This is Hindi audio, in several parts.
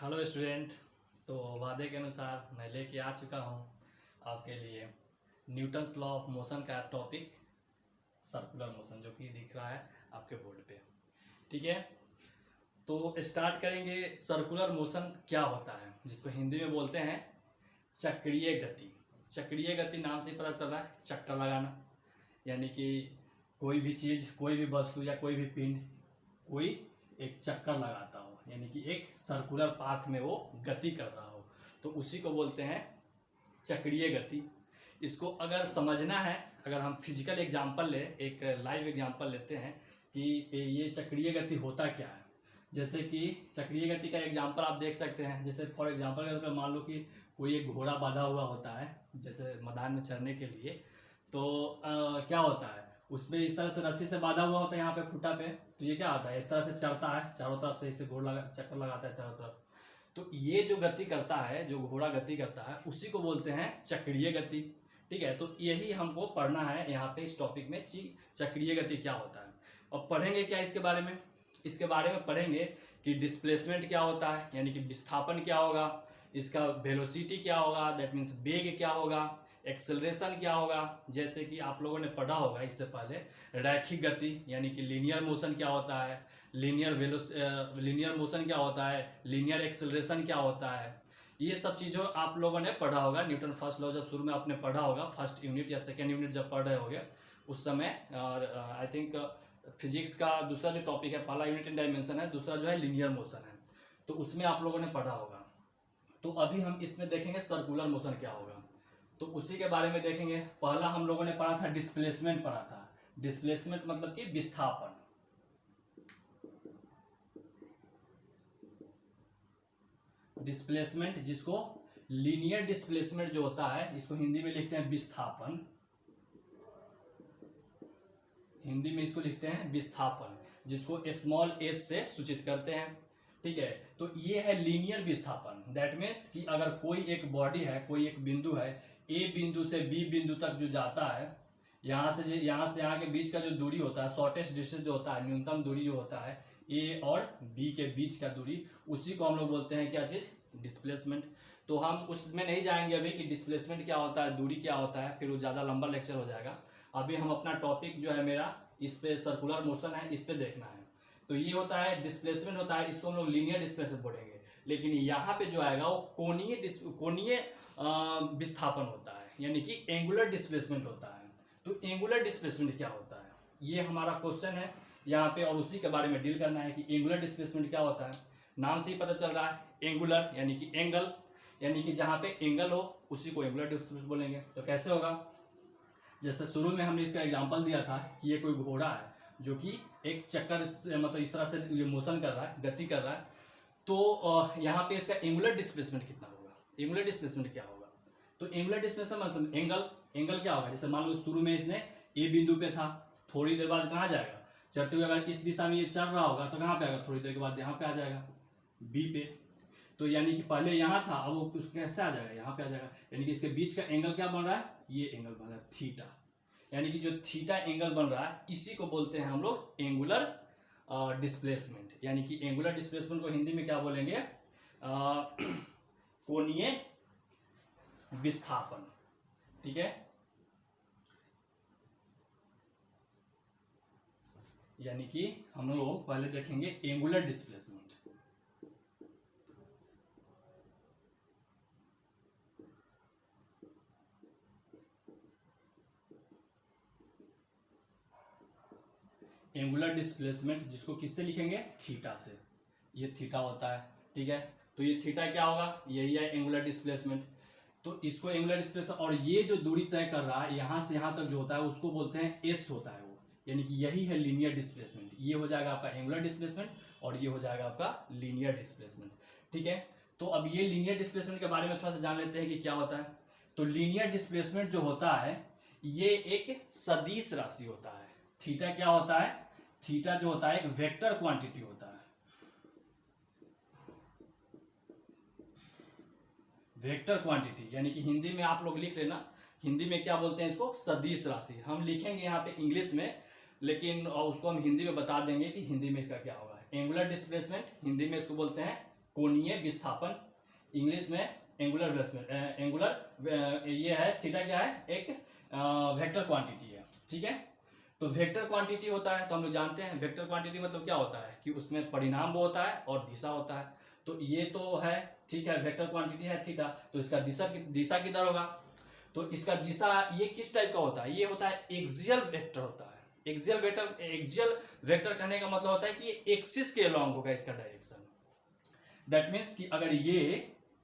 Hello student. तो वादे के अनुसार मैं लेके आ चुका हूँ आपके लिए न्यूटन्स लॉ ऑफ मोशन का टॉपिक सर्कुलर मोशन, जो कि दिख रहा है आपके बोर्ड पे। ठीक है, तो स्टार्ट करेंगे। सर्कुलर मोशन क्या होता है, जिसको हिंदी में बोलते हैं चक्रीय गति। चक्रीय गति नाम से ही पता चल रहा है, चक्कर लगाना, यानी कि कोई भी चीज़, कोई भी वस्तु या कोई भी पिंड कोई एक चक्कर लगाता हो, यानी कि एक सर्कुलर पाथ में वो गति कर रहा हो, तो उसी को बोलते हैं चक्रीय गति। इसको अगर समझना है, अगर हम फिजिकल एग्जांपल ले, एक लाइव एग्जांपल लेते हैं कि ये चक्रीय गति होता क्या है। जैसे कि चक्रीय गति का एग्जांपल आप देख सकते हैं। जैसे फॉर एग्जांपल के तौर पर मान लो कि कोई एक घोड़ा बांधा हुआ होता है, जैसे मैदान में चढ़ने के लिए, तो क्या होता है, उसमें इस तरह से रस्सी से बांधा हुआ होता है यहाँ पे खूंटा पे। तो ये क्या होता है, इस तरह से चढ़ता है, चारों तरफ से इसे घोड़ा चक्कर लगाता है चारों तरफ। तो ये जो गति करता है, जो घोड़ा गति करता है, उसी को बोलते हैं चक्रीय गति। ठीक है, तो यही हमको पढ़ना है यहाँ पे इस टॉपिक में, चक्रीय गति क्या होता है। और पढ़ेंगे क्या इसके बारे में, इसके बारे में पढ़ेंगे कि डिस्प्लेसमेंट क्या होता है, यानी कि विस्थापन क्या होगा, इसका वेलोसिटी क्या होगा, दैट मीन्स वेग क्या होगा, एक्सेलरेशन क्या होगा। जैसे कि आप लोगों ने पढ़ा होगा इससे पहले रैखिक गति, यानी कि लीनियर मोशन क्या होता है, लीनियर मोशन क्या होता है, लीनियर एक्सेलरेशन क्या होता है। ये सब चीज़ों आप लोगों ने पढ़ा होगा। न्यूटन फर्स्ट लॉ जब शुरू में आपने पढ़ा होगा, फर्स्ट यूनिट या सेकेंड यूनिट जब पढ़ रहे होगे उस समय, और आई थिंक फिजिक्स का दूसरा जो टॉपिक है, पहला यूनिट इन डायमेंशन है, दूसरा जो है लीनियर मोशन है, तो उसमें आप लोगों ने पढ़ा होगा। तो अभी हम इसमें देखेंगे सर्कुलर मोशन क्या होगा, तो उसी के बारे में देखेंगे। पहला हम लोगों ने पढ़ा था डिस्प्लेसमेंट पढ़ा था। डिस्प्लेसमेंट मतलब कि विस्थापन। डिस्प्लेसमेंट, जिसको लीनियर डिस्प्लेसमेंट जो होता है, इसको हिंदी में लिखते हैं विस्थापन। हिंदी में इसको लिखते हैं विस्थापन, जिसको स्मॉल एस से सूचित करते हैं। ठीक है, तो ये है लीनियर विस्थापन। दैट मीन्स कि अगर कोई एक बॉडी है, कोई एक बिंदु है, ए बिंदु से बी बिंदु तक जो जाता है, यहाँ से यहाँ के बीच का जो दूरी होता है, शॉर्टेस्ट डिस्टेंस जो होता है, न्यूनतम दूरी जो होता है ए और बी के बीच का दूरी, उसी को हम लोग बोलते हैं क्या चीज, डिस्प्लेसमेंट। तो हम उसमें नहीं जाएंगे अभी कि डिस्प्लेसमेंट क्या होता है, दूरी क्या होता है, फिर वो ज़्यादा लंबा लेक्चर हो जाएगा। अभी हम अपना टॉपिक जो है मेरा, इस पे सर्कुलर मोशन है, इस पे देखना है। तो ये होता है डिस्प्लेसमेंट होता है, इसको हम लोग लीनियर डिस्प्लेसमेंट बोलेंगे। लेकिन यहाँ पे जो आएगा वो कोणीय विस्थापन होता है, यानी कि एंगुलर डिस्प्लेसमेंट होता है। तो एंगुलर डिस्प्लेसमेंट क्या होता है, ये हमारा क्वेश्चन है यहाँ पे, और उसी के बारे में डील करना है कि एंगुलर डिस्प्लेसमेंट क्या होता है। नाम से ही पता चल रहा है एंगुलर, यानी कि एंगल, यानी कि जहाँ पे एंगल हो उसी को एंगुलर डिस्प्लेसमेंट बोलेंगे। तो कैसे होगा, जैसे शुरू में हमने इसका एग्जांपल दिया था कि ये कोई घोड़ा है जो कि एक चक्कर, मतलब इस तरह से मोशन कर रहा है, गति कर रहा है। तो यहाँ पे इसका एंगुलर डिस्प्लेसमेंट कितना होगा, एंगुलर डिस्प्लेसमेंट क्या होगा। तो एंगुलर डिस्प्लेसमेंट एंगल क्या होगा, जैसे मान लो शुरू में इसने ए बिंदु पे था, थोड़ी देर बाद कहाँ जाएगा, चलते हुए अगर इस दिशा में ये चल रहा होगा तो कहाँ पे आएगा, थोड़ी देर के बाद यहाँ पे आ जाएगा, बी पे। तो यानी कि पहले यहाँ था, अब वो कैसे आ जाएगा, यहाँ पे आ जाएगा। यानी कि इसके बीच का एंगल क्या बन रहा है, ये एंगल बन रहा है थीटा। यानी कि जो थीटा एंगल बन रहा है, इसी को बोलते हैं हम लोग एंगुलर डिस्प्लेसमेंट। यानी कि एंगुलर डिस्प्लेसमेंट को हिंदी में क्या बोलेंगे, कोणीय विस्थापन। ठीक है, यानी कि हम लोग पहले देखेंगे एंगुलर डिस्प्लेसमेंट। एंगुलर डिस्प्लेसमेंट जिसको किससे लिखेंगे, थीटा से। ये थीटा होता है। ठीक है, तो ये थीटा क्या होगा, यही है एंगुलर डिस्प्लेसमेंट। तो इसको एंगुलर डिस्प्लेसमेंट, और ये जो दूरी तय कर रहा है यहां से यहां तक जो होता है उसको बोलते हैं एस होता है वो, यानी कि यही है लीनियर डिस्प्लेसमेंट। ये हो जाएगा आपका एंगुलर डिस्प्लेसमेंट और ये हो जाएगा आपका लीनियर डिस्प्लेसमेंट। ठीक है, तो अब ये लीनियर डिस्प्लेसमेंट के बारे में थोड़ा सा जान लेते हैं कि क्या होता है। तो लीनियर डिस्प्लेसमेंट जो होता है ये एक सदिश राशि होता है। थीटा क्या होता है, थीटा जो होता है एक वेक्टर क्वांटिटी होता है। वेक्टर क्वांटिटी, यानी कि हिंदी में आप लोग लिख लेना, हिंदी में क्या बोलते हैं इसको, सदिश राशि। हम लिखेंगे यहाँ पे इंग्लिश में, लेकिन उसको हम हिंदी में बता देंगे कि हिंदी में इसका क्या होगा। एंगुलर डिस्प्लेसमेंट हिंदी में इसको बोलते हैं कोणीय विस्थापन, इंग्लिश में एंगुलर एंगुलर, ये है थीटा क्या है, एक वेक्टर क्वांटिटी है, ठीक है। तो वेक्टर क्वांटिटी होता है तो हम लोग जानते हैं वेक्टर क्वांटिटी मतलब क्या होता है कि उसमें परिणाम वो होता है और दिशा होता है। तो ये तो है, ठीक है, वेक्टर क्वांटिटी है थीटा, तो इसका दिशा किधर होगा, तो इसका दिशा ये किस टाइप का होता है, ये होता है एक्सियल वेक्टर होता है। एक्सियल वेक्टर कहने का मतलब होता है कि ये एक्सिस के अलॉन्ग होगा इसका डायरेक्शन। दैट मीन्स कि अगर ये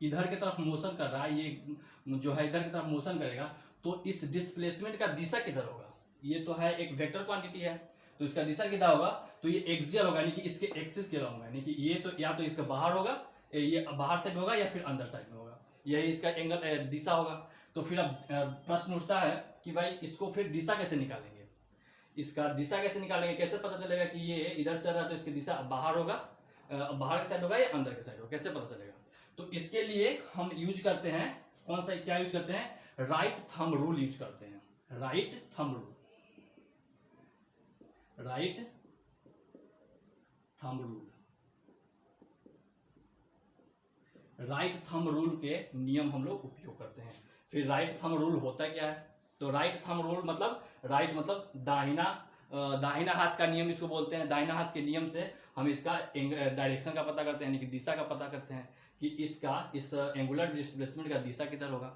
इधर की तरफ मोशन कर रहा है, ये जो है इधर की तरफ मोशन करेगा, तो इस डिस्प्लेसमेंट का दिशा किधर होगा, ये तो है एक वेक्टर क्वांटिटी है, तो इसका दिशा किधर होगा, तो ये एक्सियल होगा, यानी कि इसके एक्सिस के अलॉन्ग होगा, यानी कि ये तो या तो इसका बाहर होगा, ये बाहर साइड होगा या फिर अंदर साइड में होगा, यही इसका एंगल दिशा होगा। तो फिर अब प्रश्न उठता है कि भाई इसको फिर दिशा कैसे निकालेंगे, इसका दिशा कैसे निकालेंगे, कैसे पता चलेगा कि ये इधर चल रहा है तो इसकी दिशा बाहर होगा, बाहर के साइड होगा या अंदर के साइड होगा, कैसे पता चलेगा। तो इसके लिए हम यूज करते हैं कौन सा, क्या यूज करते हैं, राइट थंब रूल यूज करते हैं, right thumb rule, right thumb rule, right thumb rule के नियम हम लोग उपयोग करते हैं। फिर राइट थंब रूल होता क्या है, तो राइट थंब रूल मतलब राइट मतलब दाहिना हाथ का नियम इसको बोलते हैं। दाहिना हाथ के नियम से हम इसका डायरेक्शन का पता करते हैं, यानी कि दिशा का पता करते हैं कि इसका इस एंगुलर डिस्प्लेसमेंट का दिशा किधर होगा।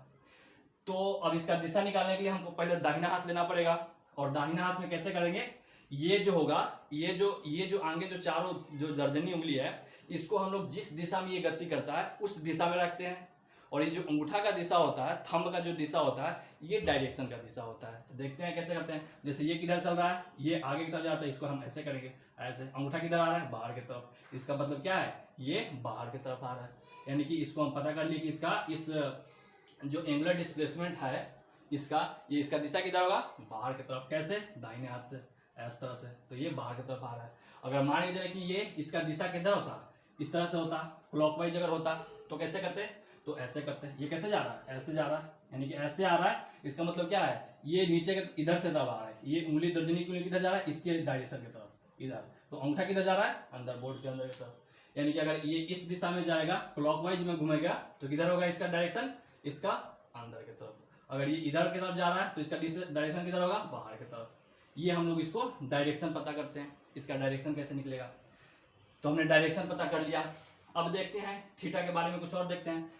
तो अब इसका दिशा निकालने के लिए हमको पहले दाहिना हाथ लेना पड़ेगा, और दाहिना हाथ में कैसे करेंगे, ये जो होगा, ये जो आगे जो चारों जो दर्जनी उंगली है, इसको हम लोग जिस दिशा में ये गति करता है उस दिशा में रखते हैं, और ये जो अंगूठा का दिशा होता है, थंब का जो दिशा होता है, ये डायरेक्शन का दिशा होता है। तो देखते हैं कैसे करते हैं, जैसे ये किधर चल रहा है, ये आगे की तरफ जाता है, इसको हम ऐसे करेंगे, ऐसे, अंगूठा किधर आ रहा है, बाहर की तरफ, इसका मतलब क्या है, ये बाहर की तरफ आ रहा है, यानी कि इसको हम पता कर लिए कि इसका इस जो एंगुलर डिस्प्लेसमेंट है इसका, ये इसका दिशा किधर होगा, बाहर की तरफ, कैसे, दाहिने हाथ से, इस तरह से, तो ये बाहर की तरफ आ रहा है। अगर मान लीजिए कि ये इसका दिशा किधर होता, इस तरह से होता, क्लॉकवाइज अगर होता तो कैसे करते, तो ऐसे करते हैं, ये कैसे जा रहा है, ऐसे जा रहा है, यानी कि ऐसे आ रहा है, इसका मतलब क्या है, ये नीचे के इधर से दबा रहा है, ये उंगली दर्जनी की किधर जा रहा है, इसके डायरेक्शन की तरफ इधर, तो अंगूठा किधर जा रहा है, अंदर, बोर्ड के अंदर की तरफ, यानी कि अगर ये इस दिशा में जाएगा, क्लॉकवाइज में घूमेगा, तो किधर होगा इसका डायरेक्शन, इसका अंदर की तरफ। अगर ये इधर की तरफ जा रहा है तो इसका डायरेक्शन किधर होगा, बाहर की तरफ। ये हम लोग इसको डायरेक्शन पता करते हैं, इसका डायरेक्शन कैसे निकलेगा। तो हमने डायरेक्शन पता कर लिया, अब देखते हैं थीटा के बारे में कुछ और देखते हैं।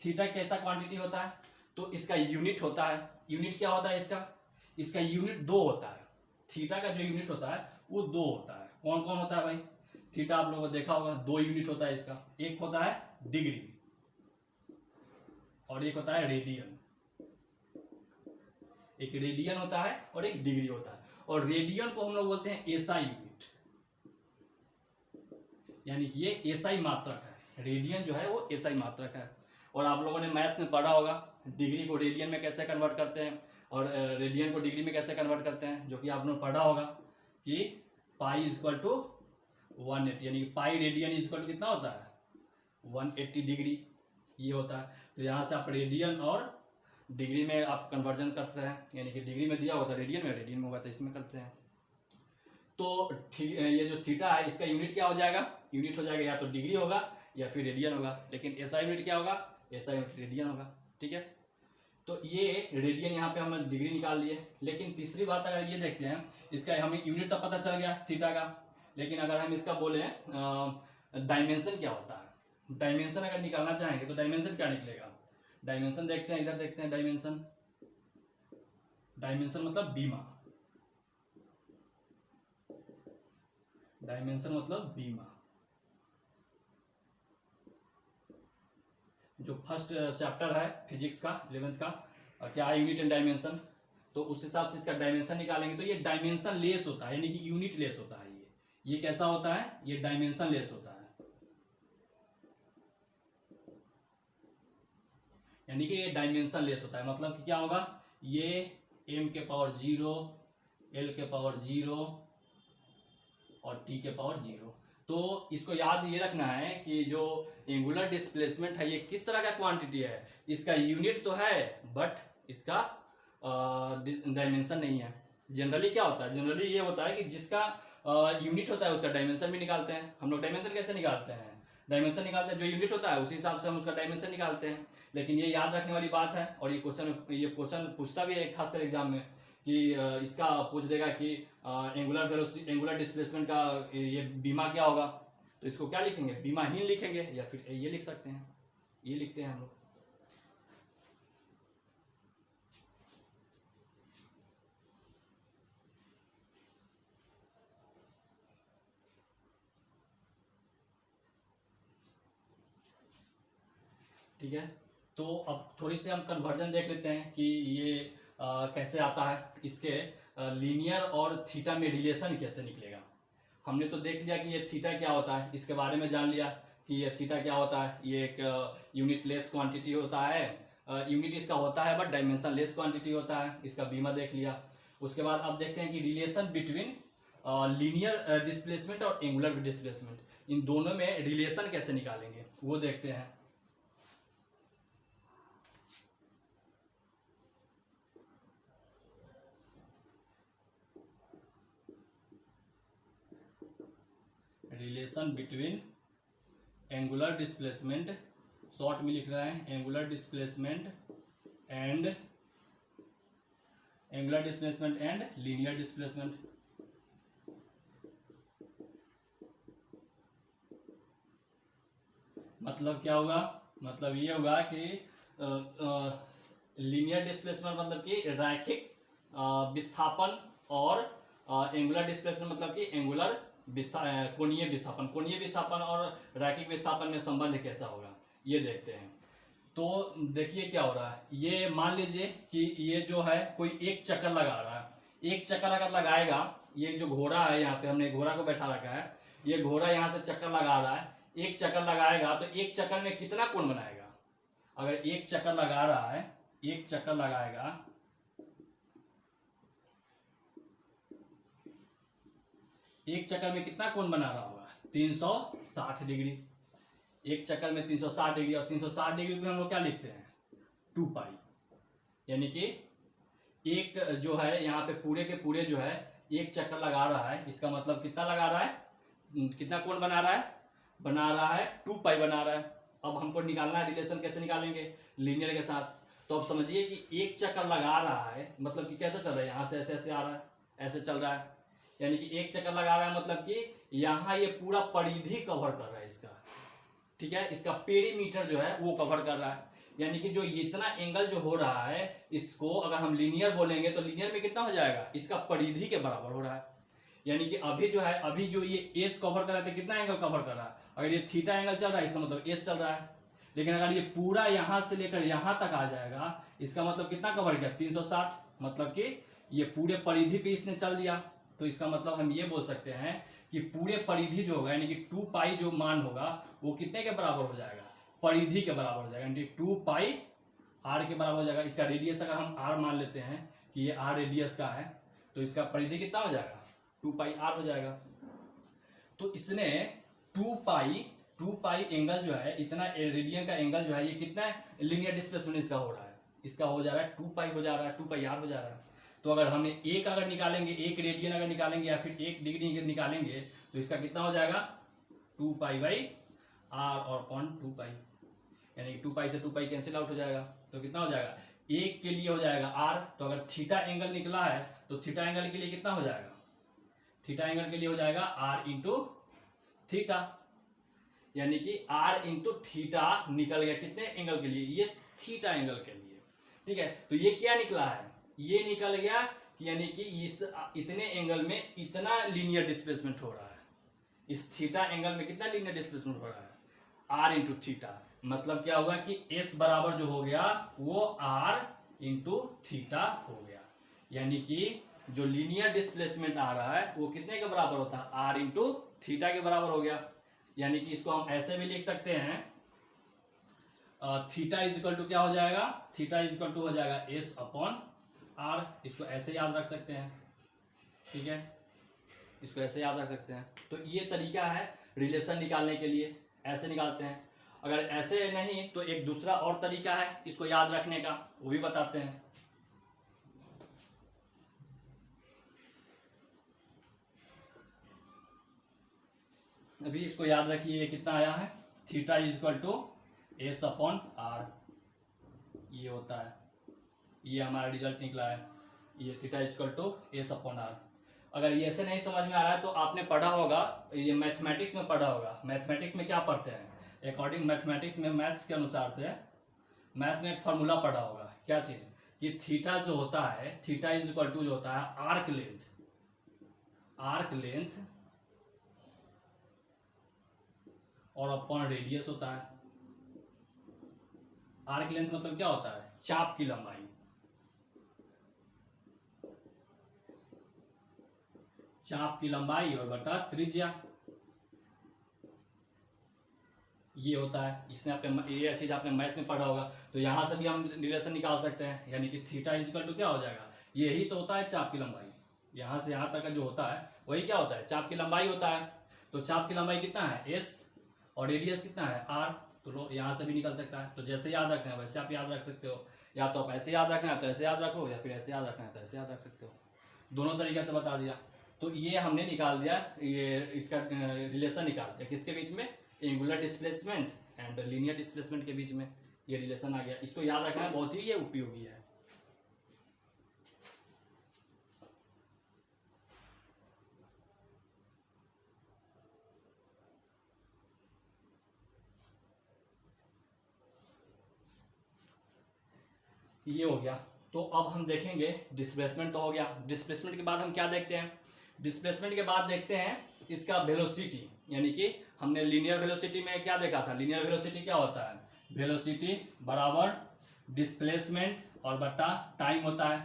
थीटा कैसा क्वांटिटी होता है, तो इसका यूनिट होता है, यूनिट क्या होता है इसका यूनिट 2 होता है। थीटा का जो यूनिट होता है वो 2 होता है। कौन कौन होता है भाई, थीटा आप लोगों को देखा होगा, 2 यूनिट होता है इसका, एक होता है डिग्री और एक होता है रेडियन। एक रेडियन होता है और एक डिग्री होता है, और रेडियन को हम लोग बोलते हैं एसआई यूनिट, यानी कि ये एसआई मात्रक है। रेडियन जो है वो एसआई मात्रक है। और आप लोगों ने मैथ में पढ़ा होगा डिग्री को रेडियन में कैसे कन्वर्ट करते हैं और रेडियन को डिग्री में कैसे कन्वर्ट करते हैं, जो कि आप लोगों ने पढ़ा होगा कि पाई इक्वल टू 180, यानी कि पाई रेडियन इक्वल टू कितना होता है, 180 डिग्री, ये होता है। तो यहाँ से आप रेडियन और डिग्री में आप कन्वर्जन करते हैं, यानी कि डिग्री में दिया होता है रेडियन में होगा तो इसमें करते हैं। तो ये जो थीटा है इसका यूनिट क्या हो जाएगा, यूनिट हो जाएगा या तो डिग्री होगा या फिर रेडियन होगा, लेकिन ऐसा यूनिट क्या होगा, ऐसा यूनिट रेडियन होगा, ठीक है। तो ये रेडियन यहाँ पे हमने डिग्री निकाल लिए। लेकिन तीसरी बात अगर ये देखते हैं, इसका हमें यूनिट तो पता चल गया थीटा का, लेकिन अगर हम इसका बोले डायमेंशन क्या होता है, डायमेंशन अगर निकालना चाहेंगे तो डायमेंशन क्या निकलेगा, डायमेंशन देखते हैं, इधर देखते हैं डायमेंशन, डायमेंशन मतलब बीमा, डायमेंशन मतलब बीमा। जो फर्स्ट चैप्टर है फिजिक्स का 11th का, क्या है यूनिट एंड डायमेंशन, तो उस हिसाब से इसका डायमेंशन निकालेंगे तो ये डायमेंशन लेस होता है, यानी कि यूनिट लेस होता है। ये कैसा होता है, ये डायमेंशन लेस होता है, यानी कि ये डायमेंशन लेस होता है। मतलब कि क्या होगा, ये m के पावर 0, l के पावर 0 और t के पावर 0। तो इसको याद ये रखना है कि जो एंगुलर डिस्प्लेसमेंट है ये किस तरह का क्वांटिटी है, इसका यूनिट तो है बट इसका डायमेंशन नहीं है। जनरली क्या होता है, जनरली ये होता है कि जिसका यूनिट होता है उसका डायमेंशन भी निकालते हैं हम लोग। डायमेंशन कैसे निकालते हैं, डायमेंशन निकालते हैं, जो यूनिट होता है उसी हिसाब से हम उसका डायमेंशन निकालते हैं। लेकिन ये याद रखने वाली बात है, और ये क्वेश्चन पूछता भी है खासकर एग्जाम में कि इसका पूछ देगा कि एंगुलर वेलोसिटी, एंगुलर डिस्प्लेसमेंट का ये बीमा क्या होगा, तो इसको क्या लिखेंगे, बीमाहीन लिखेंगे, या फिर ये लिख सकते हैं, ये लिखते हैं हम लोग। ठीक है, तो अब थोड़ी सी हम कन्वर्जन देख लेते हैं कि ये कैसे आता है, इसके लीनियर और थीटा में रिलेशन कैसे निकलेगा। हमने तो देख लिया कि ये थीटा क्या होता है, इसके बारे में जान लिया कि ये थीटा क्या होता है, ये एक यूनिट लेस क्वांटिटी होता है, यूनिट इसका होता है बट डायमेंशन लेस क्वांटिटी होता है, इसका बीमा देख लिया। उसके बाद अब देखते हैं कि रिलेशन बिटवीन लीनियर डिस्प्लेसमेंट और एंगुलर डिस्प्लेसमेंट, इन दोनों में रिलेशन कैसे निकालेंगे वो देखते हैं। Relation between angular displacement, short में लिख रहे हैं angular displacement and linear displacement. मतलब क्या होगा, मतलब ये होगा कि लीनियर डिस्प्लेसमेंट मतलब कि रैखिक विस्थापन, और एंगुलर डिस्प्लेसमेंट मतलब कि एंगुलर कोणीय विस्थापन, कोणीय विस्थापन और रैखिक विस्थापन में संबंध कैसा होगा ये देखते हैं। तो देखिए क्या हो रहा है, ये मान लीजिए कि ये जो है कोई एक चक्कर लगा रहा है, एक चक्कर अगर लगाएगा, ये जो घोड़ा है, यहाँ पे हमने घोड़ा को बैठा रखा है, ये घोड़ा यहाँ से चक्कर लगा रहा है, एक चक्कर लगाएगा तो एक चक्कर में कितना कोण बनाएगा, अगर एक चक्कर लगा रहा है, एक चक्कर लगाएगा, एक चक्कर में कितना कोण बना रहा होगा, 360 डिग्री, एक चक्कर में 360 डिग्री, और 360 डिग्री को हम लोग क्या लिखते हैं, 2 पाई, यानी कि एक जो है यहाँ पे पूरे के पूरे जो है एक चक्कर लगा रहा है, इसका मतलब कितना लगा रहा है, कितना कोण बना रहा है 2 पाई बना रहा है। अब हमको निकालना है रिलेशन, कैसे निकालेंगे, लीनियर के साथ। तो अब समझिए कि एक चक्कर लगा रहा है मतलब कि कैसे चल रहा है, यहाँ से ऐसे ऐसे आ रहा है, ऐसे चल रहा है, यानी कि एक चक्कर लगा रहा है मतलब कि यहाँ ये पूरा परिधि कवर कर रहा है इसका, ठीक है, इसका पेरीमीटर जो है वो कवर कर रहा है, यानी कि जो इतना एंगल जो हो रहा है, इसको अगर हम लीनियर बोलेंगे तो लीनियर में कितना हो जाएगा, इसका परिधि के बराबर हो रहा है। यानी कि अभी जो है, अभी जो ये एस कवर कर रहा है, कितना एंगल कवर कर रहा है, अगर ये थीटा एंगल चल रहा है इसका मतलब एस चल रहा है। लेकिन अगर ये पूरा यहां से लेकर यहां तक आ जाएगा, इसका मतलब कितना कवर किया, 360, मतलब कि ये पूरे परिधि पे इसने चल दिया। तो इसका मतलब हम ये बोल सकते हैं कि पूरे परिधि जो होगा, यानी कि 2 पाई जो मान होगा वो कितने के बराबर हो जाएगा, परिधि के बराबर हो जाएगा, यानी 2 पाई आर के बराबर हो जाएगा। इसका रेडियस अगर हम आर मान लेते हैं कि ये आर रेडियस का है, तो इसका परिधि कितना हो जाएगा, 2 पाई आर हो जाएगा। तो इसने 2 पाई एंगल जो है, इतना रेडियन का एंगल जो है, ये कितना लीनियर डिस्प्लेसमेंट इसका हो रहा है, इसका हो जा रहा है 2 पाई हो जा रहा है, 2 पाई आर हो जा रहा है। तो अगर हमने एक अगर निकालेंगे, एक रेडियन अगर निकालेंगे या फिर 1 डिग्री निकालेंगे, तो इसका कितना हो जाएगा, 2 पाई बाई आर और अपॉन 2 पाई, यानी 2 पाई से 2 पाई कैंसिल आउट हो जाएगा। तो कितना हो जाएगा, एक के लिए हो जाएगा आर, तो अगर थीटा एंगल निकला है तो थीटा एंगल के लिए कितना हो जाएगा, थीटा एंगल के लिए हो जाएगा आर इंटू थीटा, यानी कि आर इंटू थीटा निकल गया कितने एंगल के लिए, ये थीटा एंगल के लिए, ठीक है। तो ये क्या निकला है, ये निकल गया कि यानी कि इस इतने एंगल में इतना लीनियर डिस्प्लेसमेंट हो रहा है, इस थीटा एंगल में कितना लीनियर डिस्प्लेसमेंट हो रहा है, आर इंटू थीटा। मतलब क्या होगा कि एस बराबर जो हो गया वो आर इंटू थीटा हो गया, यानी कि जो लीनियर डिस्प्लेसमेंट आ रहा है वो कितने के बराबर होता है, आर इंटू थीटा के बराबर हो गया। यानी कि इसको हम ऐसे भी लिख सकते हैं, थीटा इज इक्वल टू क्या हो जाएगा, थीटा इज इक्वल टू हो जाएगा एस अपॉन आर, इसको ऐसे याद रख सकते हैं, ठीक है, इसको ऐसे याद रख सकते हैं। तो ये तरीका है रिलेशन निकालने के लिए, ऐसे निकालते हैं। अगर ऐसे नहीं तो एक दूसरा और तरीका है इसको याद रखने का, वो भी बताते हैं। अभी इसको याद रखिए, कितना आया है theta is equal to S upon R, ये होता है, ये हमारा रिजल्ट निकला है, ये theta is equal to S upon R. अगर ये ऐसे नहीं समझ में आ रहा है तो आपने पढ़ा होगा, ये मैथमेटिक्स में पढ़ा होगा। मैथमेटिक्स में क्या पढ़ते हैं, अकॉर्डिंग मैथमेटिक्स में मैथ्स के अनुसार से मैथ में एक फार्मूला पढ़ा होगा, क्या चीज, कि थीटा जो होता है, थीटा इज इक्वल टू जो होता है आर्क लेंथ, आर्क लेंथ और अपॉन रेडियस होता है। आर्क लेंथ मतलब क्या होता है, चाप की लंबाई, चाप की लंबाई और बटा त्रिज्या, ये होता है। इसने आपने ये चीज आपने मैथ में पढ़ा होगा, तो यहां से भी हम रिलेशन निकाल सकते हैं, यानी कि थीटा इक्वल टू क्या हो जाएगा, यही तो होता है चाप की लंबाई, यहां से यहां तक का जो होता है वही क्या होता है, चाप की लंबाई होता है। तो चाप की लंबाई कितना है, एस, और रेडियस कितना है, आर। तो लो यहां से भी निकल सकता है, तो जैसे याद रखना है वैसे आप याद रख सकते हो, या तो आप ऐसे याद रखना है तो ऐसे याद रखो, या फिर ऐसे याद रखना है तो ऐसे याद रख सकते हो। दोनों तरीके से बता दिया। तो ये हमने निकाल दिया, ये इसका रिलेशन निकाल दिया किसके बीच में, angular displacement and linear displacement के बीच में ये रिलेशन आ गया। इसको याद रखना बहुत ही ये उपयोगी है। ये हो गया। तो अब हम देखेंगे डिस्प्लेसमेंट तो हो गया, डिस्प्लेसमेंट के बाद हम क्या देखते हैं, डिस्प्लेसमेंट के बाद देखते हैं इसका वेलोसिटी, यानी कि हमने लीनियर वेलोसिटी में क्या देखा था, लीनियर वेलोसिटी क्या होता है, वेलोसिटी बराबर डिस्प्लेसमेंट और बटा टाइम होता है,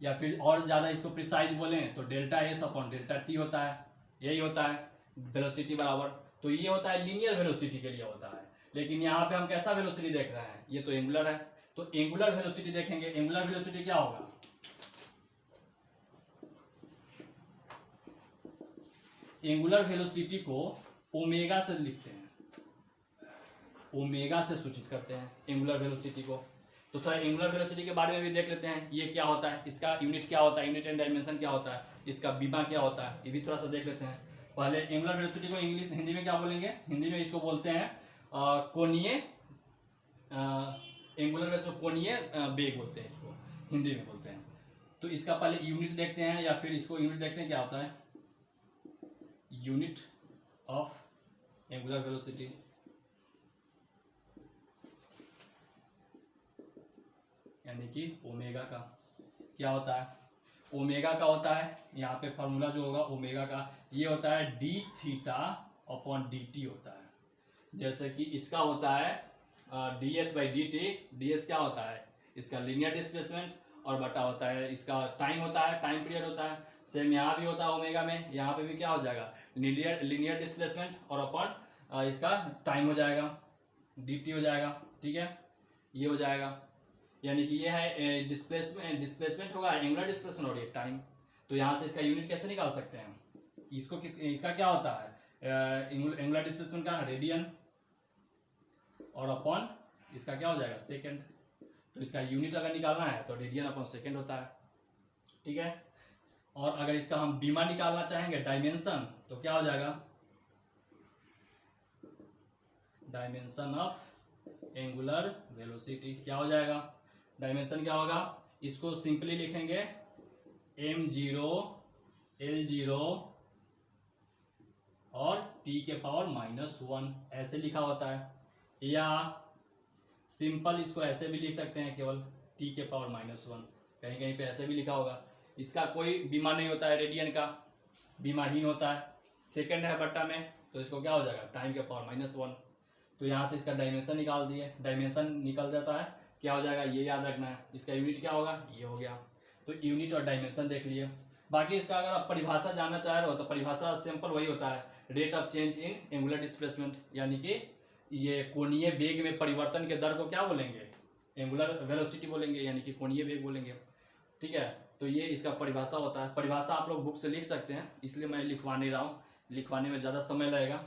या फिर और ज़्यादा इसको प्रिसाइज बोलें तो delta S upon delta T होता है, यही होता है वेलोसिटी बराबर। तो ये होता है लीनियर वेलोसिटी के लिए होता है। लेकिन यहाँ पे हम कैसा वेलोसिटी देख रहे हैं, ये तो एंगुलर है, तो एंगुलर वेलोसिटी देखेंगे। एंगुलर वेलोसिटी क्या होगा, एंगुलर वेलोसिटी को ओमेगा से लिखते हैं, ओमेगा से सूचित करते हैं एंगुलर वेलोसिटी को। तो थोड़ा एंगुलर वेलोसिटी के बारे में भी देख लेते हैं, ये क्या होता है, इसका यूनिट क्या होता है, यूनिट एंड डायमेंशन क्या होता है, इसका बीमा क्या होता है, ये भी थोड़ा सा देख लेते हैं। पहले एंगुलर वेलोसिटी को इंग्लिश हिंदी में क्या बोलेंगे, हिंदी में इसको बोलते हैं कोणीय, एंगुलर वेलोसिटी कोणीय वेग बोलते हैं, इसको हिंदी में बोलते हैं। तो इसका पहले यूनिट देखते हैं, या फिर इसको यूनिट देखते हैं क्या होता है, यूनिट ऑफ एंगुलर वेलोसिटी, यानी कि ओमेगा का क्या होता है, ओमेगा का होता है, यहाँ पे फॉर्मूला जो होगा ओमेगा का, ये होता है D theta upon D T होता है। जैसे कि इसका होता है D S by D T, D S क्या होता है, इसका लीनियर डिस्प्लेसमेंट, और बटा होता है इसका टाइम होता है, टाइम पीरियड होता है। सेम यहाँ भी होता है ओमेगा में, यहाँ पे भी क्या हो जाएगा, लीनियर डिस्प्लेसमेंट और अपॉन इसका टाइम हो जाएगा, डी टी हो जाएगा, ठीक है, ये हो जाएगा। यानी कि ये है डिस्प्लेसमेंट होगा, एंगुलर डिस्प्लेसमेंट और ये टाइम। तो यहाँ से इसका यूनिट कैसे निकाल सकते हैं, इसको इसका क्या होता है, एंगुलर डिस्प्लेसमेंट का रेडियन और अपॉन इसका क्या हो जाएगा, सेकंड। तो इसका यूनिट अगर निकालना है तो रेडियन अपॉन सेकंड होता है, ठीक है। और अगर इसका हम बीमा निकालना चाहेंगे, डायमेंशन, तो क्या हो जाएगा, डायमेंशन ऑफ एंगुलर वेलोसिटी क्या हो जाएगा, डायमेंशन क्या होगा, इसको सिंपली लिखेंगे m0 l0 और t के पावर -1 ऐसे लिखा होता है, या सिंपल इसको ऐसे भी लिख सकते हैं, केवल t के पावर -1, कहीं कहीं पे ऐसे भी लिखा होगा। इसका कोई बीमा नहीं होता है, रेडियन का बीमाहीन होता है, सेकंड है बट्टा में, तो इसको क्या हो जाएगा, टाइम के पावर -1। तो यहाँ से इसका डायमेंशन निकाल दिए, डायमेंशन निकल जाता है, क्या हो जाएगा, ये याद रखना है, इसका यूनिट क्या होगा, ये हो गया। तो यूनिट और डायमेंशन देख लिए। बाकी इसका अगर आप परिभाषा जानना चाह रहे हो तो परिभाषा सिंपल वही होता है, rate of change in angular displacement, यानी कि ये कोणीय वेग में परिवर्तन के दर को क्या बोलेंगे, एंगुलर वेलोसिटी बोलेंगे, यानी कि कोणीय वेग बोलेंगे, ठीक है। तो ये इसका परिभाषा होता है। परिभाषा आप लोग बुक से लिख सकते हैं, इसलिए मैं लिखवा नहीं रहा हूँ, लिखवाने में ज़्यादा समय लगेगा।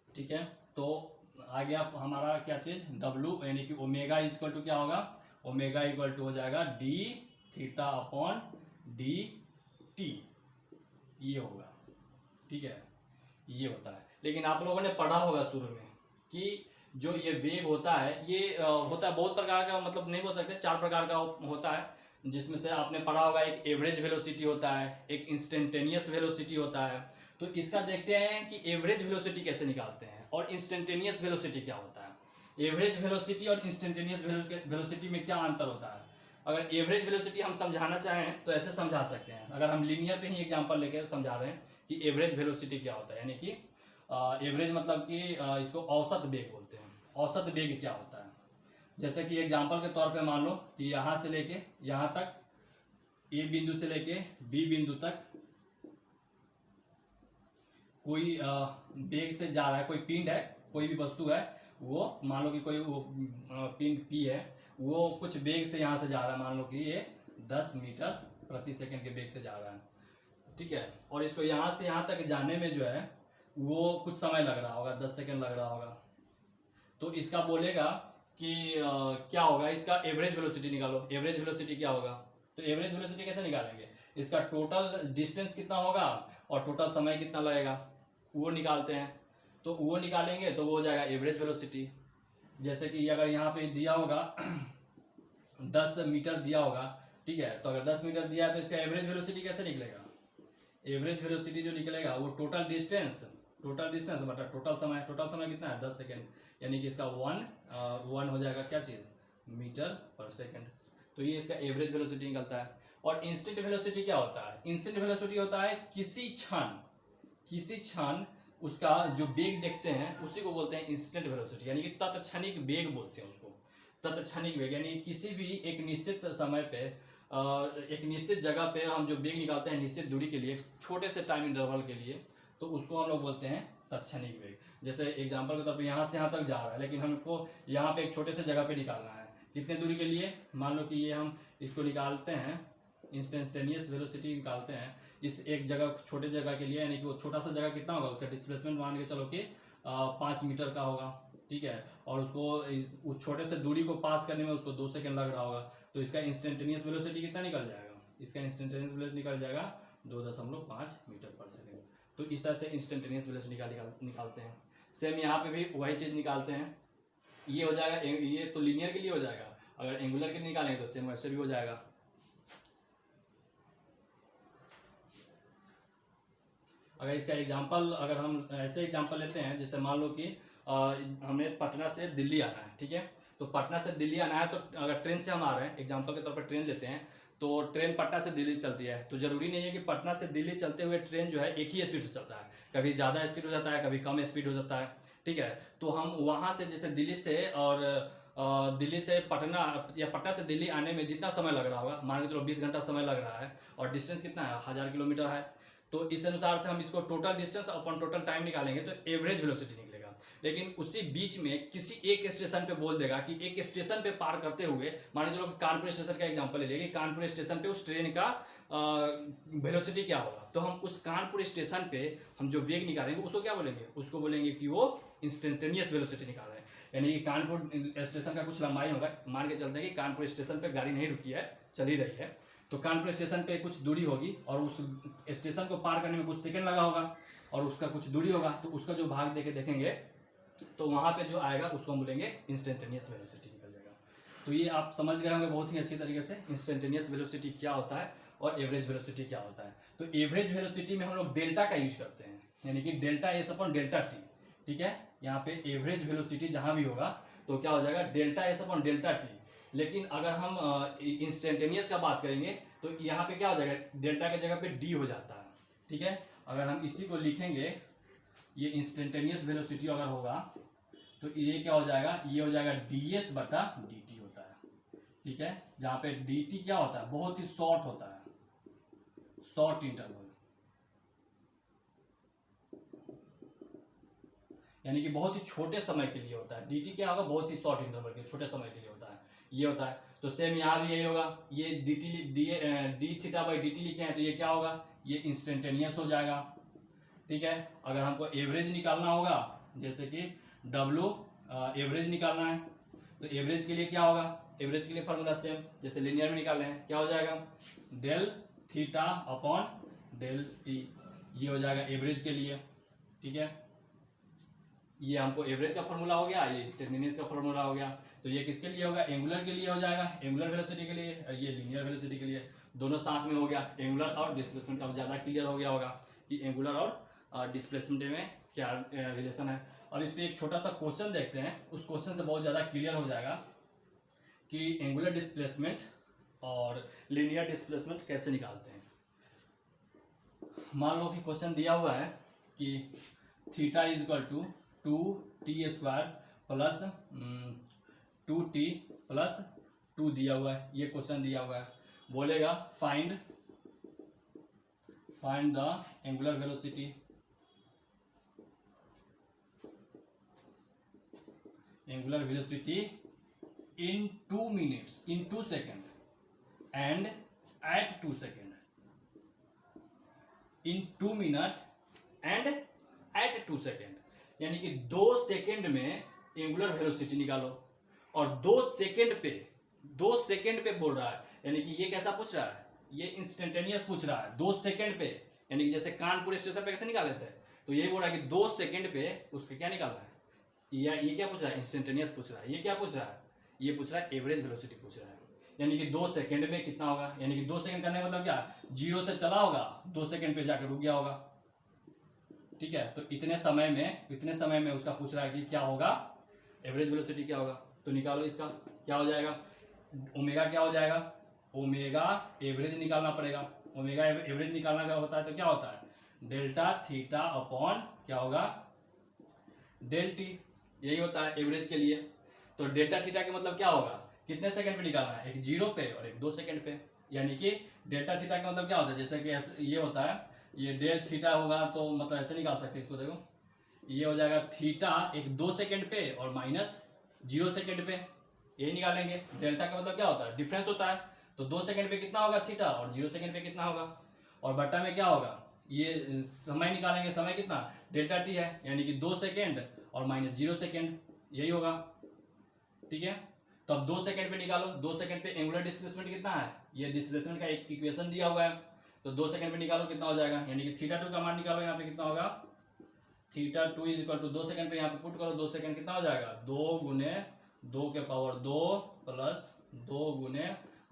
ठीक है, तो आ गया हमारा क्या चीज, W, यानी कि ओमेगा इक्वल टू क्या होगा, ओमेगा इक्वल टू हो जाएगा D theta upon D T, ये होगा, ठीक है, ये होता है। लेकिन आप लोगों ने पढ़ा होगा शुरू में कि जो ये वेग होता है ये होता है बहुत प्रकार का, मतलब नहीं बोल सकते, 4 प्रकार का होता है, जिसमें से आपने पढ़ा होगा एक एवरेज वेलोसिटी होता है, एक इंस्टेंटेनियस वेलोसिटी होता है। तो इसका देखते हैं कि एवरेज वेलोसिटी कैसे निकालते हैं और इंस्टेंटेनियस वेलोसिटी क्या होता है। एवरेज वेलोसिटी और इंस्टेंटेनियस वेलोसिटी में क्या अंतर होता है। अगर एवरेज वेलोसिटी हम समझाना चाहें तो ऐसे समझा सकते हैं, अगर हम लीनियर पे ही एग्जांपल लेकर समझा रहे हैं कि एवरेज वेलोसिटी क्या होता है, यानी कि एवरेज मतलब कि इसको औसत वेग बोलते हैं। औसत वेग क्या होता है, जैसे कि एग्जांपल के तौर पे मान लो कि यहाँ से लेके यहाँ तक, ए बिंदु से लेके बी बिंदु तक कोई वेग से जा रहा है, कोई पिंड है, कोई भी वस्तु है, वो मान लो कि कोई वो पिंड पी है, वो कुछ वेग से यहाँ से जा रहा है, मान लो कि ये 10 मीटर प्रति सेकंड के वेग से जा रहा है, ठीक है। और इसको यहाँ से यहाँ तक जाने में जो है वो कुछ समय लग रहा होगा, 10 सेकंड लग रहा होगा। तो इसका बोलेगा कि क्या होगा, इसका एवरेज वेलोसिटी निकालो। एवरेज वेलोसिटी क्या होगा, तो एवरेज वेलोसिटी कैसे निकालेंगे, इसका टोटल डिस्टेंस कितना होगा और टोटल समय कितना लगेगा वो निकालते हैं। तो वो निकालेंगे तो वो हो जाएगा एवरेज वेलोसिटी। जैसे कि अगर यहाँ पे दिया होगा 10 मीटर दिया होगा, ठीक है, तो अगर 10 मीटर दिया है तो इसका एवरेज वेलोसिटी कैसे निकलेगा। एवरेज वेलोसिटी जो निकलेगा वो टोटल डिस्टेंस मतलब टोटल समय कितना है 10 सेकेंड, यानी कि इसका वन हो जाएगा क्या चीज़, मीटर पर सेकेंड। तो ये इसका एवरेज वेलोसिटी निकलता है। और इंस्टेंट वेलोसिटी क्या होता है, इंस्टेंट वेलोसिटी होता है किसी क्षण उसका जो वेग देखते हैं उसी को बोलते हैं इंस्टेंट वेलोसिटी, यानी कि तत्क्षणिक वेग बोलते हैं उसको। तत्क्षणिक वेग यानी किसी भी एक निश्चित समय पे एक निश्चित जगह पे हम जो वेग निकालते हैं निश्चित दूरी के लिए, छोटे से टाइम इंटरवल के लिए, तो उसको हम लोग बोलते हैं तत्क्षणिक वेग। जैसे एग्जांपल के तौर पे यहाँ से यहाँ तक जा रहा है, लेकिन हमको यहाँ पे एक छोटे से जगह पे निकालना है, कितने दूरी के लिए, मान लो कि ये हम इसको निकालते हैं, इंस्टेंटेनियस वेलोसिटी निकालते हैं इस एक जगह छोटे जगह के लिए, यानी कि वो छोटा सा जगह कितना होगा, उसका डिस्प्लेसमेंट मान के चलो कि 5 मीटर का होगा, ठीक है, और उसको उस छोटे से दूरी को पास करने में उसको 2 सेकंड लग रहा होगा, तो इसका इंस्टेंटेनियस वेलोसिटी कितना निकल जाएगा, इसका इंस्टेंटेनियस वेलोसिटी निकल जाएगा 2.5 मीटर पर सेकेंड। तो इस तरह से इंस्टेंटेनियस वेलोसिटी निकालते हैं। सेम यहाँ पे भी वही चीज़ निकालते हैं, ये हो जाएगा, ये तो लीनियर के लिए हो जाएगा, अगर एंगुलर के लिए निकालेंगे तो सेम वैसे भी हो जाएगा। अगर इसका एग्जांपल अगर हम ऐसे एग्जांपल लेते हैं, जैसे मान लो कि हमें पटना से दिल्ली आना है, ठीक है, तो पटना से दिल्ली आना है, तो अगर ट्रेन से हम आ रहे हैं, एग्जांपल के तौर पर ट्रेन लेते हैं, तो ट्रेन पटना से दिल्ली चलती है, तो जरूरी नहीं है कि पटना से दिल्ली चलते हुए ट्रेन जो है एक ही स्पीड से चलता है, कभी ज़्यादा स्पीड हो जाता है, कभी कम स्पीड हो जाता है, ठीक है। तो हम वहाँ से जैसे दिल्ली से और दिल्ली से पटना या पटना से दिल्ली आने में जितना समय लग रहा होगा, मान के चलो 20 घंटा समय लग रहा है, और डिस्टेंस कितना है 1000 किलोमीटर है, तो इस अनुसार से हम इसको टोटल डिस्टेंस अपन टोटल टाइम निकालेंगे तो एवरेज वेलोसिटी निकलेगा। लेकिन उसी बीच में किसी एक स्टेशन पे बोल देगा कि एक स्टेशन पे पार करते हुए, मान लीजिए कानपुर स्टेशन का एग्जांपल ले लेंगे, कानपुर स्टेशन पे उस ट्रेन का वेलोसिटी क्या होगा, तो हम उस कानपुर स्टेशन पे हम जो वेग निकालेंगे उसको क्या बोलेंगे, उसको बोलेंगे कि वो इंस्टेंटेनियस वेलोसिटी निकाल रहे हैं। यानी कि कानपुर स्टेशन का कुछ लंबाई होगा, मान के चलते हैं कि कानपुर स्टेशन पे गाड़ी नहीं रुकी है, चली रही है, तो कानपुर स्टेशन पे कुछ दूरी होगी और उस स्टेशन को पार करने में कुछ सेकंड लगा होगा और उसका कुछ दूरी होगा, तो उसका जो भाग देके देखेंगे तो वहाँ पे जो आएगा उसको हम बोलेंगे इंस्टेंटेनियस वेलोसिटी निकल जाएगा। तो ये आप समझ गए होंगे बहुत ही अच्छी तरीके से इंस्टेंटेनियस वेलोसिटी क्या होता है और एवरेज वेलोसिटी क्या होता है। तो एवरेज वेलोसिटी में हम लोग डेल्टा का यूज करते हैं, यानी कि delta S upon delta T, ठीक है। यहाँ पे एवरेज वेलोसिटी जहाँ भी होगा तो क्या हो जाएगा delta S upon delta T. लेकिन अगर हम इंस्टेंटेनियस का बात करेंगे तो यहाँ पे क्या हो जाएगा, डेल्टा की जगह पे डी हो जाता है, ठीक है। अगर हम इसी को लिखेंगे, ये इंस्टेंटेनियस वेलोसिटी अगर होगा तो ये क्या हो जाएगा, ये हो जाएगा ds बटा dt होता है, ठीक है। जहाँ पे dt क्या होता है, बहुत ही शॉर्ट होता है, शॉर्ट इंटरवल, यानी कि बहुत ही छोटे समय के लिए होता है। dt क्या होगा, बहुत ही शॉर्ट इंटरवल के छोटे समय के लिए होता है, ये होता है। तो सेम यहाँ भी यही होगा, ये D theta by D T लिखे हैं तो ये क्या होगा, ये इंस्टेंटेनियस हो जाएगा, ठीक है। अगर हमको एवरेज निकालना होगा, जैसे कि W एवरेज निकालना है, तो एवरेज के लिए क्या होगा, एवरेज के लिए फार्मूला सेम जैसे लिनियर में निकाले हैं, क्या हो जाएगा del theta upon del T, ये हो जाएगा एवरेज के लिए, ठीक है। ये हमको एवरेज का फॉर्मूला हो गया, ये इंस्टेंटेनियस का फॉर्मूला हो गया। तो ये किसके लिए होगा, एंगुलर के लिए हो जाएगा, एंगुलर वेलोसिटी के लिए, ये लीनियर वेलोसिटी के लिए, दोनों साथ में हो गया। एंगुलर और डिस्प्लेसमेंट अब ज़्यादा क्लियर हो गया होगा कि एंगुलर और डिस्प्लेसमेंट में क्या रिलेशन है। और इस पर एक छोटा सा क्वेश्चन देखते हैं, उस क्वेश्चन से बहुत ज़्यादा क्लियर हो जाएगा कि एंगुलर डिस्प्लेसमेंट और लीनियर डिस्प्लेसमेंट कैसे निकालते हैं। मान लो कि क्वेश्चन दिया हुआ है कि theta is equal to 2t² plus 2t plus 2 दिया हुआ है, ये क्वेश्चन दिया हुआ है। बोलेगा find the angular velocity in 2 minutes, in 2 seconds and at 2 seconds, in 2 minutes and at 2 seconds, यानी कि 2 सेकेंड में एंगुलर वेलोसिटी निकालो। और 2 सेकेंड पे बोल रहा है, यानी कि ये कैसा पूछ रहा है, ये इंस्टेंटेनियस पूछ रहा है 2 सेकेंड पे, यानी कि जैसे कानपुर स्टेशन पे कैसे निकाले थे, तो ये बोल रहा है कि 2 सेकेंड पे उसके क्या निकालना है। ये क्या पूछ रहा है, इंस्टेंटेनियस पूछ रहा है। ये क्या पूछ रहा है, ये पूछ रहा है एवरेज वेलोसिटी पूछ रहा है, यानी कि 2 सेकेंड में कितना होगा, यानी कि 2 सेकेंड करने का मतलब क्या, 0 से चला होगा, 2 सेकेंड पे जाकर रुक गया होगा, ठीक है। तो इतने समय में उसका पूछ रहा है कि क्या होगा, एवरेज वेलोसिटी क्या होगा। तो निकालो इसका, क्या हो जाएगा, ओमेगा क्या हो जाएगा, ओमेगा एवरेज निकालना पड़ेगा। ओमेगा एवरेज निकालना क्या होता है, तो क्या होता है, डेल्टा थीटा अपॉन क्या होगा, डेल टी, यही होता है एवरेज के लिए। तो डेल्टा थीटा का मतलब क्या होगा, कितने सेकंड पे निकालना है, एक 0 पे और एक 2 सेकंड पे, यानी कि डेल्टा थीटा का मतलब क्या होता है, जैसे कि ये होता है, ये डेल थीटा होगा तो मतलब ऐसे निकाल सकते हैं इसको, देखो ये हो जाएगा थीटा एक 2 सेकंड पे और माइनस 0 सेकंड पे, यही निकालेंगे। डेल्टा का मतलब क्या होता है, डिफरेंस होता है। तो 2 सेकंड पे कितना होगा थीटा और 0 सेकंड पे कितना होगा, और बट्टा में क्या होगा, ये समय निकालेंगे, समय कितना डेल्टा टी है, यानी कि 2 सेकंड और माइनस 0 सेकंड, यही होगा, ठीक है। तो अब 2 सेकंड पे निकालो, 2 सेकंड पे एंगुलर डिस्प्लेसमेंट कितना है, ये डिस्प्लेसमेंट का एक इक्वेशन दिया हुआ है। तो 2 सेकंड पे निकालो कितना हो जाएगा, यानी कि थीटा 2 का मान निकालो, यहाँ पे कितना होगा, theta 2 is equal to 2 second पे यहाँ पे पुट करो, 2 सेकंड कितना हो जाएगा, 2 गुने 2 के पावर 2 प्लस 2 गुने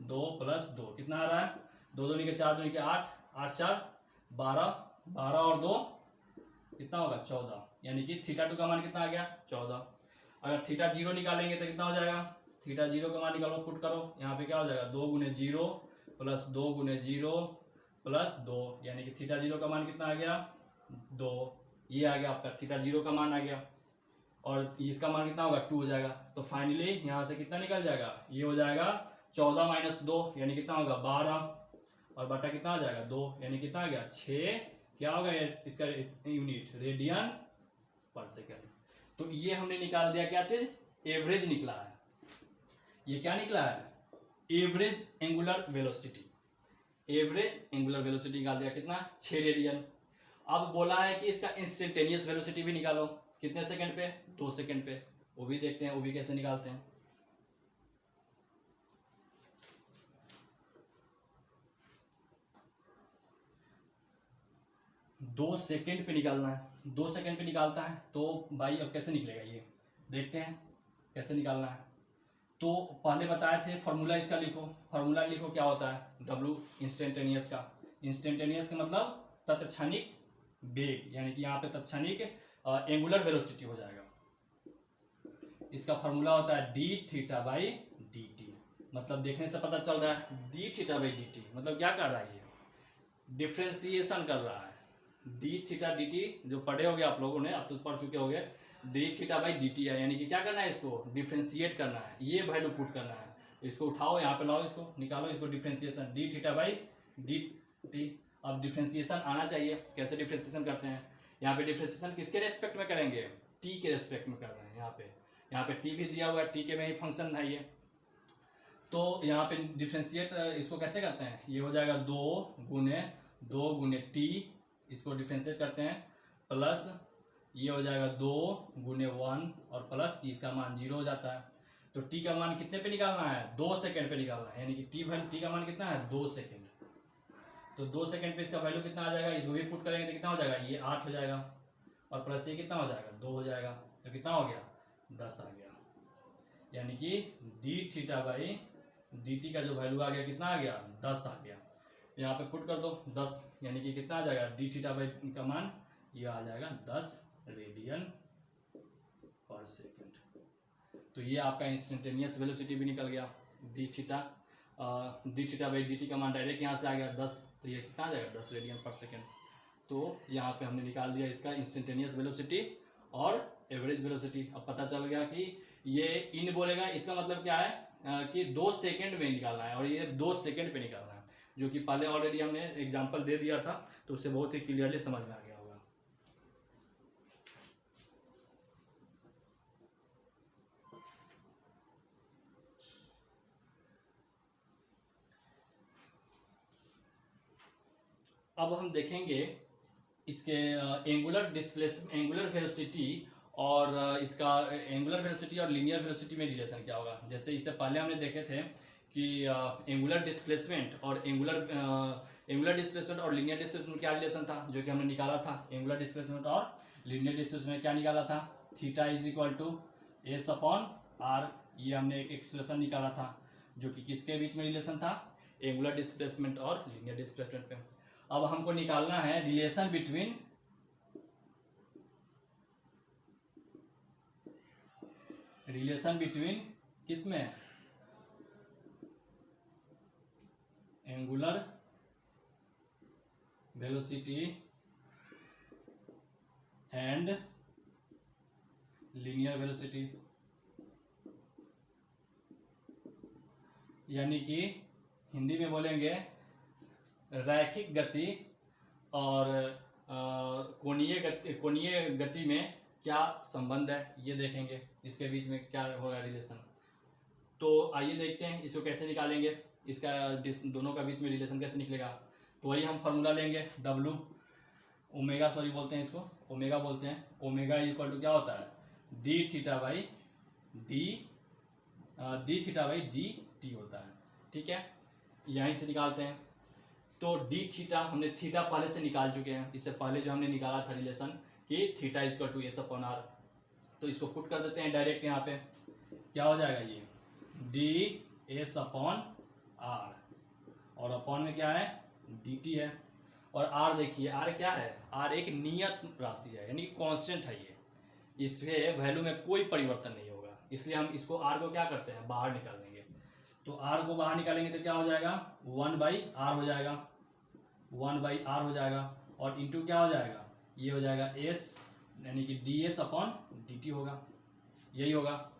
2 प्लस 2, कितना आ रहा है, 2 दूनी के 4 दूनी के 8, 8 4 12, 12 और 2 कितना होगा 14, यानी कि थीटा 2 का मान कितना आ गया 14। अगर थीटा 0 निकालेंगे तो कितना हो जाएगा, थीटा 0 का मान निकालो, पुट करो, यहाँ पे क्या हो जाएगा 2 गुने 0 प्लस 2 गुने 0 प्लस 2, यानी कि थीटा 0 का मान कितना आ गया 2, ये आ गया आपका थीटा 0 का मान आ गया, और इसका मान कितना होगा 2 हो जाएगा। तो फाइनली यहाँ से कितना निकल जाएगा, ये हो जाएगा 14 माइनस 2, यानी कितना होगा 12, और बटा कितना आ जाएगा 2, यानी कितना आ गया 6, क्या होगा इसका यूनिट रेडियन पर सेकेंड। तो ये हमने निकाल दिया, क्या चीज, एवरेज निकला है। ये क्या निकला है, average angular velocity, average angular velocity निकाल दिया, कितना 6 रेडियन। अब बोला है कि इसका इंस्टेंटेनियस वेलोसिटी भी निकालो, कितने सेकंड पे, 2 सेकंड पे, वो भी देखते हैं, वो भी कैसे निकालते हैं। दो सेकेंड पे निकालना है, 2 सेकेंड पे निकालता है, तो भाई अब कैसे निकलेगा ये, देखते हैं कैसे निकालना है। तो पहले बताए थे फॉर्मूला इसका लिखो, फॉर्मूला लिखो क्या होता है, W इंस्टेंटेनियस का, इंस्टेंटेनियस का मतलब तत्क्षणिक वेग, यानी कि यहाँ पे तत्क्षणिक एंगुलर वेलोसिटी हो जाएगा। इसका फॉर्मूला होता है D theta by D T, मतलब देखने से पता चल रहा है D theta by D T, मतलब क्या कर रहा है, ये डिफ्रेंसिएशन कर रहा है। डी थीटा डी टी जो पढ़े होगे आप लोगों ने, अब तो पढ़ चुके होंगे, D theta by D T है, यानी कि क्या करना है, इसको डिफ्रेंशिएट करना है, ये वैल्यू पुट करना है। इसको उठाओ, यहाँ पे लाओ, इसको निकालो, इसको differentiation D theta by D T. अब डिफ्रेंशिएशन आना चाहिए, कैसे डिफ्रेंशिएशन करते हैं, यहाँ पे डिफ्रेंशिएशन किसके रेस्पेक्ट में करेंगे, टी के रेस्पेक्ट में कर रहे हैं। यहाँ पे टी भी दिया हुआ है, टी के में ही फंक्शन है ये। तो यहाँ पे डिफ्रेंशिएट इसको कैसे करते हैं, ये हो जाएगा 2 गुने टी, इसको डिफ्रेंशिएट करते हैं, प्लस ये हो जाएगा 2 गुने 1 और प्लस इसका मान 0 हो जाता है। तो टी का मान कितने पे निकालना है, 2 सेकंड पे निकालना है, यानी कि टी का मान कितना है 2 सेकंड। तो 2 सेकंड पे इसका वैल्यू कितना आ जाएगा, इसको भी पुट करेंगे तो कितना हो जाएगा, ये 8 हो जाएगा और प्लस ये कितना हो जाएगा 2 हो जाएगा, तो कितना हो गया 10 आ गया। यानी कि D theta by D T का जो वैल्यू आ गया कितना आ गया 10 आ गया। यहाँ पे पुट कर दो 10, यानी कि कितना आ जाएगा डी थीटा बाई का मान ये आ जाएगा 10 रेडियन पर सेकेंड। तो ये आपका इंस्टेंटेनियस वेलोसिटी भी निकल गया। D theta by D T का मान डायरेक्ट यहाँ से आ गया 10, तो ये कितना आ जाएगा 10 रेडियन पर सेकेंड। तो यहाँ पे हमने निकाल दिया इसका इंस्टेंटेनियस वेलोसिटी और एवरेज वेलोसिटी। अब पता चल गया कि ये इन बोलेगा, इसका मतलब क्या है कि 2 सेकेंड में निकालना है और ये 2 सेकेंड पे निकालना है, जो कि पहले ऑलरेडी हमने एग्जांपल दे दिया था, तो उससे बहुत ही क्लियरली समझ में आ गया होगा। अब हम देखेंगे इसके एंगुलर वेलोसिटी और इसका एंगुलर वेलोसिटी और लीनियर वेलोसिटी में रिलेशन क्या होगा। जैसे इससे पहले हमने देखे थे कि एंगुलर डिस्प्लेसमेंट और एंगुलर डिस्प्लेसमेंट और लीनियर डिस्प्लेसमेंट क्या रिलेशन था, जो कि हमने निकाला था। एंगुलर डिस्प्लेसमेंट और लीनियर डिस्प्लेसमेंट क्या निकाला था, theta is equal to S upon R, ये हमने एक एक्सप्रेशन निकाला था जो कि किसके बीच में रिलेशन था, एंगुलर डिस्प्लेसमेंट और लीनियर डिस्प्लेसमेंट पे। अब हमको निकालना है रिलेशन बिटवीन किसमें, angular velocity and linear velocity. यानी कि हिंदी में बोलेंगे रैखिक गति और कोणीय गति में क्या संबंध है, ये देखेंगे इसके बीच में क्या होगा रिलेशन। तो आइए देखते हैं इसको कैसे निकालेंगे, इसका दोनों का बीच में रिलेशन कैसे निकलेगा। तो वही हम फार्मूला लेंगे, डब्लू ओमेगा बोलते हैं इसको, ओमेगा बोलते हैं। ओमेगा इक्वल टू क्या होता है D theta by D T होता है। ठीक है, यहीं से निकालते हैं। तो डी थीटा हमने थीटा पहले से निकाल चुके हैं, इससे पहले जो हमने निकाला था रिलेशन कि theta equal to S upon R. तो इसको पुट कर देते हैं डायरेक्ट, यहाँ पे क्या हो जाएगा ये डी एस अपॉन आर, और अपॉन में क्या है डी टी है। और आर देखिए, आर क्या है, आर एक नियत राशि है, यानी कांस्टेंट है ये, इसके वैल्यू में कोई परिवर्तन नहीं होगा, इसलिए हम इसको आर को क्या करते हैं बाहर निकाल देंगे। तो आर को बाहर निकालेंगे तो क्या हो जाएगा 1/r हो जाएगा, 1/r हो जाएगा, और इंटू क्या हो जाएगा ये हो जाएगा एस, यानी कि D S upon D T होगा, यही होगा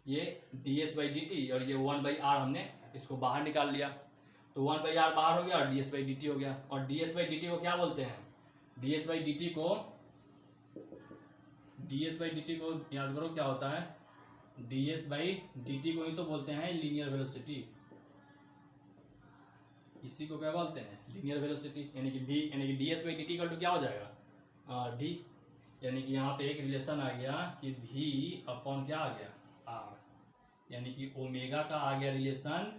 ये D S by D T, और ये 1/r हमने इसको बाहर निकाल लिया। तो 1/r बाहर हो गया और D S by D T हो गया। और D S by D T को क्या बोलते हैं, D S by D T को याद करो क्या होता है, D S by D T को ही तो बोलते हैं लीनियर वेलोसिटी। इसी को क्या बोलते हैं लीनियर वेलोसिटी, यानी कि भी, यानी कि D S by D T equal to क्या हो जाएगा डी, यानी कि यहाँ पे एक रिलेशन आ गया कि भी अपॉन क्या आ गया आर, यानी कि ओमेगा का आ गया रिलेशन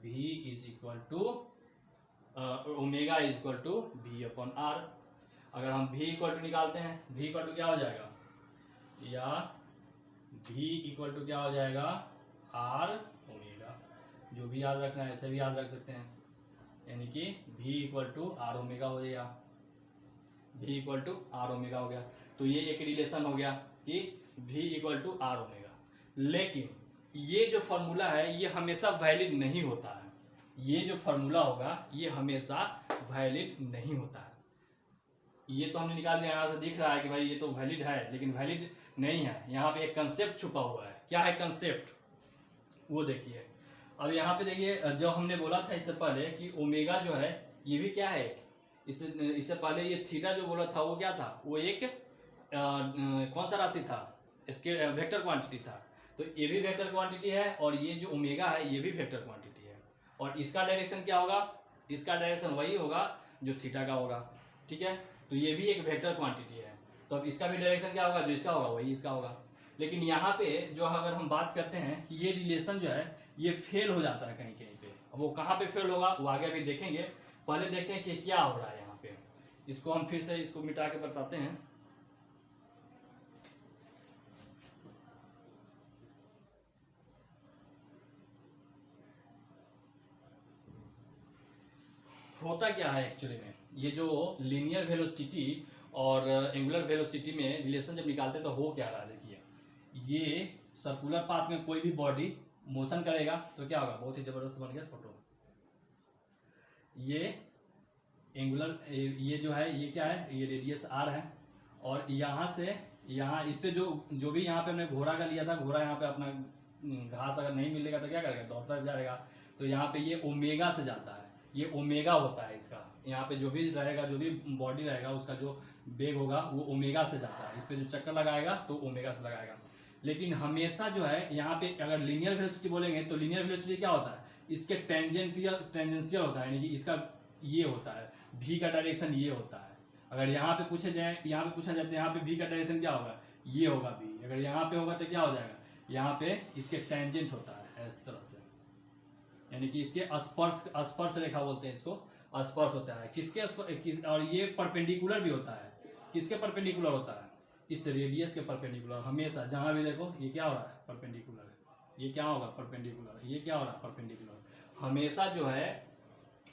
भी is equal to omega is equal to V upon R. अगर हम भी इक्वल टू निकालते हैं, भी इक्वल टू क्या हो जाएगा, या भी इक्वल टू क्या हो जाएगा आर ओमेगा, जो भी याद रखना है ऐसे भी याद रख सकते हैं, यानी कि भी इक्वल टू आर ओमेगा हो गया, भी इक्वल टू आर ओमेगा हो गया। तो ये एक रिलेशन हो गया कि भी इक्वल टू आर ओमेगा। लेकिन ये जो फॉर्मूला है ये हमेशा वैलिड नहीं होता है, ये जो फॉर्मूला होगा ये हमेशा वैलिड नहीं होता है। ये तो हमने निकाल दिया, यहाँ से दिख रहा है कि भाई ये तो वैलिड है, लेकिन वैलिड नहीं है। यहाँ पे एक कंसेप्ट छुपा हुआ है, क्या है कंसेप्ट वो देखिए। अब यहाँ पे देखिए, जो हमने बोला था इससे पहले कि ओमेगा जो है ये भी क्या है, इससे पहले ये थीटा जो बोला था वो क्या था, वो एक कौन सा राशि था, इसके वेक्टर क्वांटिटी था। तो ये भी वेक्टर क्वांटिटी है और ये जो ओमेगा है ये भी वेक्टर क्वांटिटी है, और इसका डायरेक्शन क्या होगा, इसका डायरेक्शन वही होगा जो थीटा का होगा। ठीक है, तो ये भी एक वेक्टर क्वांटिटी है, तो अब इसका भी डायरेक्शन क्या होगा, जो इसका होगा वही इसका होगा। लेकिन यहाँ पे जो अगर हम बात करते हैं कि ये रिलेशन जो है ये फेल हो जाता है कहीं कहीं पे, अब वो कहाँ पे फेल होगा वो आगे अभी देखेंगे। पहले देखते हैं कि क्या हो रहा है यहाँ पे। इसको हम फिर से इसको मिटा के बताते हैं। होता क्या है एक्चुअली में, ये जो लीनियर वेलोसिटी और एंगुलर वेलोसिटी में रिलेशन जब निकालते हैं तो हो क्या रहा है, देखिए ये सर्कुलर पाथ में कोई भी बॉडी मोशन करेगा तो क्या होगा, बहुत ही जबरदस्त बन गया फोटो। ये एंगुलर, ये जो है ये क्या है, ये रेडियस आर है, और यहाँ से यहाँ इस पे जो भी यहाँ पे हमने घोड़ा का लिया था, घोड़ा यहाँ पे अपना घास अगर नहीं मिलेगा तो क्या करेगा, दौड़ता जाएगा। तो यहाँ पे ये ओमेगा से जाता है, ये ओमेगा होता है इसका, यहाँ पे जो भी रहेगा, जो भी बॉडी रहेगा उसका जो वेग होगा वो ओमेगा से जाता है। इस पे जो चक्कर लगाएगा तो ओमेगा से लगाएगा। लेकिन हमेशा जो है यहाँ पे अगर लीनियर वेलोसिटी बोलेंगे तो लीनियर वेलोसिटी क्या होता है, इसके टेंजेंशियल होता है, यानी कि इसका ये होता है, v का डायरेक्शन ये होता है। अगर यहाँ पे पूछा जाए, यहाँ पे पूछा जाए तो यहाँ पे v का डायरेक्शन क्या होगा, ये होगा v। अगर यहाँ पे होगा तो क्या हो जाएगा, यहाँ पे इसके टेंजेंट होता है इस तरह से, यानी कि इसके स्पर्श रेखा बोलते हैं इसको, स्पर्श होता है किसके और ये परपेंडिकुलर भी होता है, किसके परपेंडिकुलर होता है, इस रेडियस के परपेंडिकुलर। हमेशा जहां भी देखो ये क्या हो रहा है, परपेंडिकुलर, ये क्या होगा परपेंडिकुलर, ये क्या हो रहा है परपेंडिकुलर, हमेशा जो है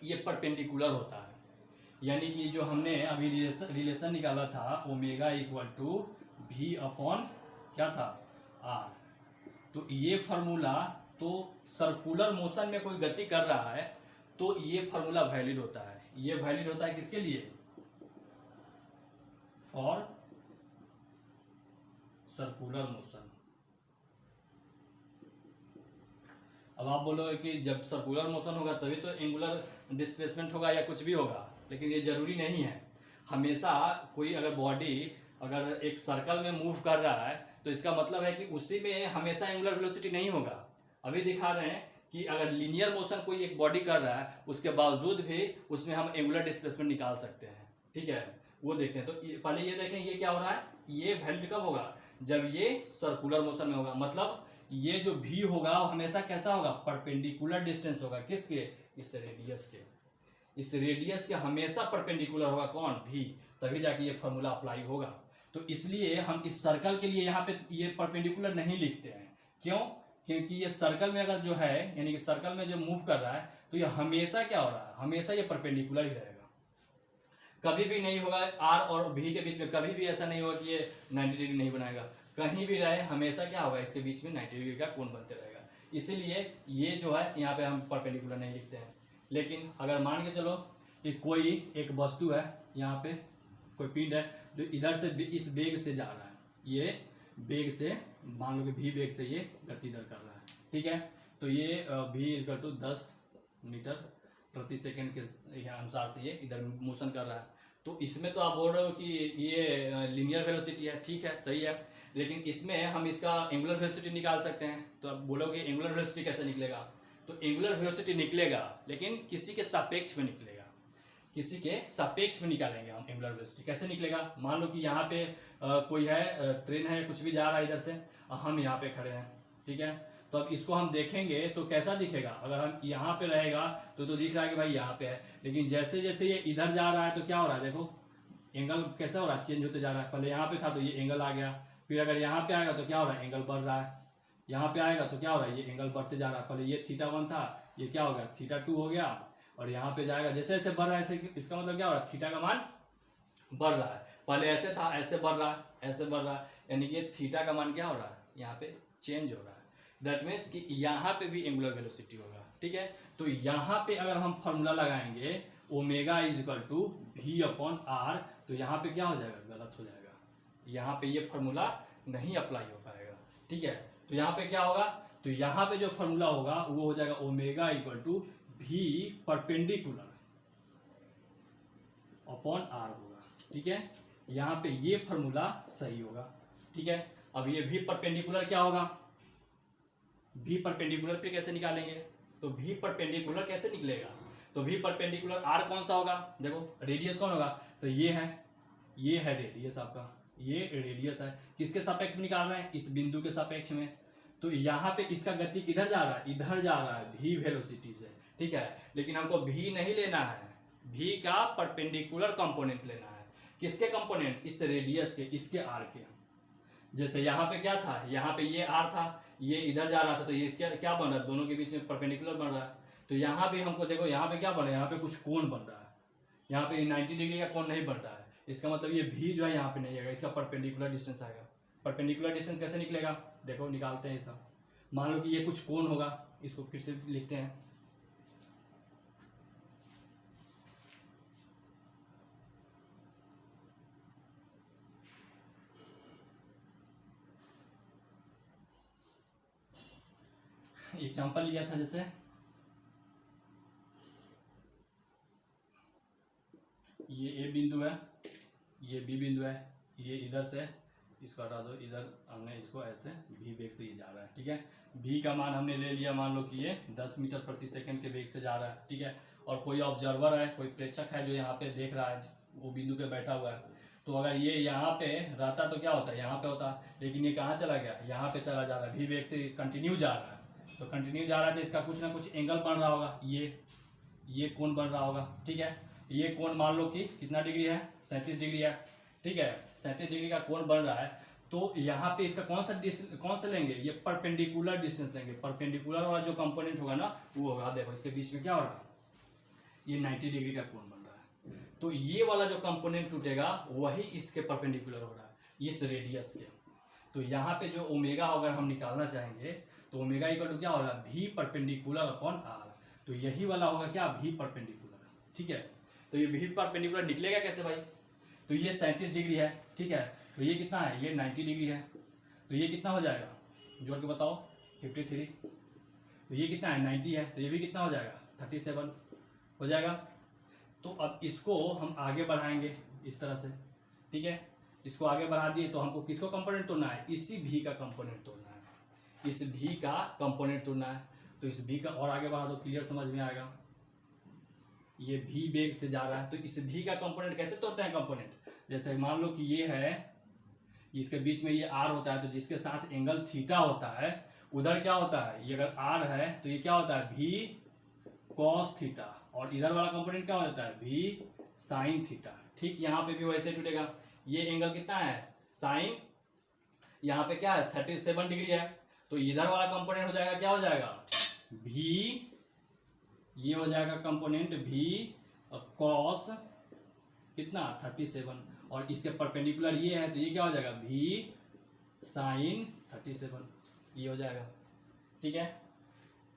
ये परपेंडिकुलर होता है। यानी कि जो हमने अभी रिलेशन निकाला था omega equal to v upon क्या था r, तो ये फार्मूला, तो सर्कुलर मोशन में कोई गति कर रहा है तो ये फार्मूला वैलिड होता है। ये वैलिड होता है किसके लिए, फॉर सर्कुलर मोशन। अब आप बोलोगे कि जब सर्कुलर मोशन होगा तभी तो एंगुलर डिस्प्लेसमेंट होगा या कुछ भी होगा, लेकिन ये जरूरी नहीं है। हमेशा कोई अगर बॉडी अगर एक सर्कल में मूव कर रहा है तो इसका मतलब है कि उसी में हमेशा एंगुलर वेलोसिटी नहीं होगा। अभी दिखा रहे हैं कि अगर लीनियर मोशन कोई एक बॉडी कर रहा है उसके बावजूद भी उसमें हम एंगुलर डिस्प्लेसमेंट निकाल सकते हैं, ठीक है, वो देखते हैं। तो पहले ये देखें ये क्या हो रहा है, ये वैल्यू कब होगा, जब ये सर्कुलर मोशन में होगा। मतलब ये जो भी होगा वो हमेशा कैसा होगा, परपेंडिकुलर डिस्टेंस होगा, किसके, इस रेडियस के, इस रेडियस के हमेशा परपेंडिकुलर होगा कौन, भी, तभी जाके ये फॉर्मूला अप्लाई होगा। तो इसलिए हम इस सर्कल के लिए यहाँ पे ये परपेंडिकुलर नहीं लिखते हैं, क्यों, क्योंकि ये सर्कल में अगर जो है, यानी कि सर्कल में जो मूव कर रहा है तो ये हमेशा क्या हो रहा है, हमेशा ये परपेंडिकुलर ही रहेगा, कभी भी नहीं होगा आर और भी के बीच में, कभी भी ऐसा नहीं होगा कि ये 90 डिग्री नहीं बनाएगा, कहीं भी रहे हमेशा क्या होगा, इसके बीच में 90 डिग्री का कोण बनते रहेगा। इसीलिए ये जो है यहाँ पे हम परपेंडिकुलर नहीं लिखते हैं। लेकिन अगर मान के चलो कि कोई एक वस्तु है, यहाँ पे कोई पिंड है जो इधर से इस वेग से जा रहा है, ये वेग से मान लो कि v वेग से ये गति इधर कर रहा है, ठीक है, तो ये v इक्वल टू 10 मीटर प्रति सेकंड के अनुसार से ये इधर मोशन कर रहा है। तो इसमें तो आप बोल रहे हो कि ये लीनियर वेलोसिटी है, ठीक है, सही है, लेकिन इसमें हम इसका एंगुलर वेलोसिटी निकाल सकते हैं। तो आप बोलोगे एंगुलर वेलोसिटी कैसे निकलेगा, तो एंगुलर वेलोसिटी निकलेगा लेकिन किसी के सापेक्ष में निकलेगा, किसी के सापेक्ष में निकालेंगे हम एंगुलर वेलोसिटी। कैसे निकलेगा, मान लो कि यहाँ पे कोई है, ट्रेन है, कुछ भी जा रहा है इधर से, हम यहाँ पे खड़े हैं, ठीक है, तो अब इसको हम देखेंगे तो कैसा दिखेगा, अगर हम यहाँ पे रहेगा तो दिख रहा है कि भाई यहाँ पे है, लेकिन जैसे जैसे ये इधर जा रहा है तो क्या हो रहा है, देखो एंगल कैसा हो रहा है, चेंज होते जा रहा है। पहले यहाँ पे था तो ये एंगल आ गया, फिर अगर यहाँ पे आएगा तो क्या हो रहा है, एंगल बढ़ रहा है, यहाँ पे आएगा तो क्या हो रहा है, ये एंगल बढ़ते जा रहा है। पहले ये θ1 था, ये क्या हो गया, θ2 हो गया, और यहाँ पे जाएगा जैसे जैसे बढ़ रहा है, इसका मतलब क्या हो रहा है, थीटा का मान बढ़ रहा है। पहले ऐसे था, ऐसे बढ़ रहा है, ऐसे बढ़ रहा है, यानी कि थीटा का मान क्या हो रहा है, यहाँ पे चेंज हो रहा है। दैट मीन्स कि यहाँ पे भी एंगुलर वेलोसिटी होगा, ठीक है। तो यहाँ पे अगर हम फॉर्मूला लगाएंगे omega is equal to v upon R, तो यहाँ पे क्या हो जाएगा, गलत हो जाएगा, यहाँ पे ये फॉर्मूला नहीं अप्लाई हो पाएगा, ठीक है। तो यहाँ पे क्या होगा, तो यहाँ पे जो फॉर्मूला होगा वो हो जाएगा omega equal to v perpendicular upon R होगा, ठीक है। यहाँ पे ये फॉर्मूला सही होगा, ठीक है। अब ये v परपेंडिकुलर क्या होगा, v परपेंडिकुलर पे कैसे निकालेंगे, तो v परपेंडिकुलर कैसे निकलेगा, तो v परपेंडिकुलर r कौन सा होगा, देखो रेडियस कौन होगा, तो ये है रेडियस आपका, ये रेडियस है, किसके सापेक्ष में निकाल रहे हैं, इस बिंदु के सापेक्ष में। तो यहाँ पे इसका गति किधर जा रहा है, इधर जा रहा है v वेलोसिटी से, ठीक है। लेकिन हमको v नहीं लेना है, भी का परपेंडिकुलर कंपोनेंट लेना है। किसके कंपोनेंट? इस रेडियस के, इसके आर के। जैसे यहाँ पे क्या था, यहाँ पे ये आर था, ये इधर जा रहा था, तो ये क्या क्या बन रहा है, दोनों के बीच में परपेंडिकुलर बन रहा है। तो यहाँ पे हमको देखो, यहाँ पे क्या बन रहा है, यहाँ पे कुछ कोण बन रहा है, यहाँ पे 90 डिग्री का कोण नहीं बन रहा है। इसका मतलब ये भी जो है यहाँ पे नहीं आएगा, इसका परपेंडिकुलर डिस्टेंस आएगा। परपेंडिकुलर डिस्टेंस कैसे निकलेगा, देखो निकालते हैं इसका। मान लो कि ये कुछ कोण होगा, इसको फिर से लिखते हैं। एग्जाम्पल लिया था, जैसे ये ए बिंदु है, ये बी बिंदु है, ये इधर से इसको हटा दो, इधर हमने इसको ऐसे भी वेग से ये जा रहा है, ठीक है। भी का मान हमने ले लिया, मान लो कि ये 10 मीटर प्रति सेकंड के वेग से जा रहा है, ठीक है। और कोई ऑब्जर्वर है, कोई प्रेक्षक है जो यहाँ पे देख रहा है, वो बिंदु पे बैठा हुआ है। तो अगर ये यहाँ पे रहता तो क्या होता है, यहाँ पे होता, लेकिन ये कहाँ चला गया, यहाँ पे चला जा रहा है, भी वेग से कंटिन्यू जा रहा है। तो कंटिन्यू जा रहा है तो इसका कुछ ना कुछ एंगल बन रहा होगा, ये कोण बन रहा होगा, ठीक है। ये कोण मान लो कि कितना डिग्री है, 37 डिग्री है, ठीक है। 37 डिग्री का कोण बन रहा है। तो यहाँ पे इसका कौन सा लेंगे, ये परपेंडिकुलर डिस्टेंस लेंगे। परपेंडिकुलर वाला जो कंपोनेंट होगा ना, वो होगा, देखो इसके बीच में क्या हो रहा है, ये 90 डिग्री का कोण बन रहा है। तो ये वाला जो कंपोनेंट टूटेगा वही इसके परपेंडिकुलर हो रहा है, इस रेडियस के। तो यहाँ पे जो ओमेगा अगर हम निकालना चाहेंगे तो ओमेगा इक्वल टू क्या होगा, भी परपेंडिकुलर अपॉन आर। तो यही वाला होगा क्या, भी परपेंडिकुलर, ठीक है। तो ये भी परपेंडिकुलर निकलेगा कैसे भाई, तो ये 37 डिग्री है, ठीक है। तो ये कितना है, ये 90 डिग्री है, तो ये कितना हो जाएगा, जोड़ के बताओ, 53। तो ये कितना है, 90 है, तो ये भी कितना हो जाएगा, 37 हो जाएगा। तो अब इसको हम आगे बढ़ाएंगे इस तरह से, ठीक है। इसको आगे बढ़ा दिए तो हमको किसको कंपोनेंट तोड़ना है, इसी भी का कंपोनेंट तोड़ना है, इस भी का कंपोनेंट तोड़ना है। तो इस भी का और आगे बढ़ा दो, क्लियर समझ में आएगा। ये भी वेग से जा रहा है, तो इस भी का कंपोनेंट कैसे तोड़ते हैं कंपोनेंट, जैसे मान लो कि ये है, इसके बीच में ये आर होता है, तो जिसके साथ एंगल थीटा होता है, उधर क्या होता है, ये अगर आर है तो ये क्या होता है, भी कॉस थीटा, और इधर वाला कंपोनेंट क्या हो जाता है, भी साइन थीटा, ठीक। यहाँ पे भी वैसे टूटेगा। ये एंगल कितना है, साइन, यहाँ पे क्या है, 37 डिग्री है, तो इधर वाला कंपोनेंट हो जाएगा, क्या हो जाएगा, भी, ये हो जाएगा कंपोनेंट भी कॉस कितना, 37, और इसके परपेंडिकुलर ये है, तो ये क्या हो जाएगा, भी साइन 37, ये हो जाएगा, ठीक है।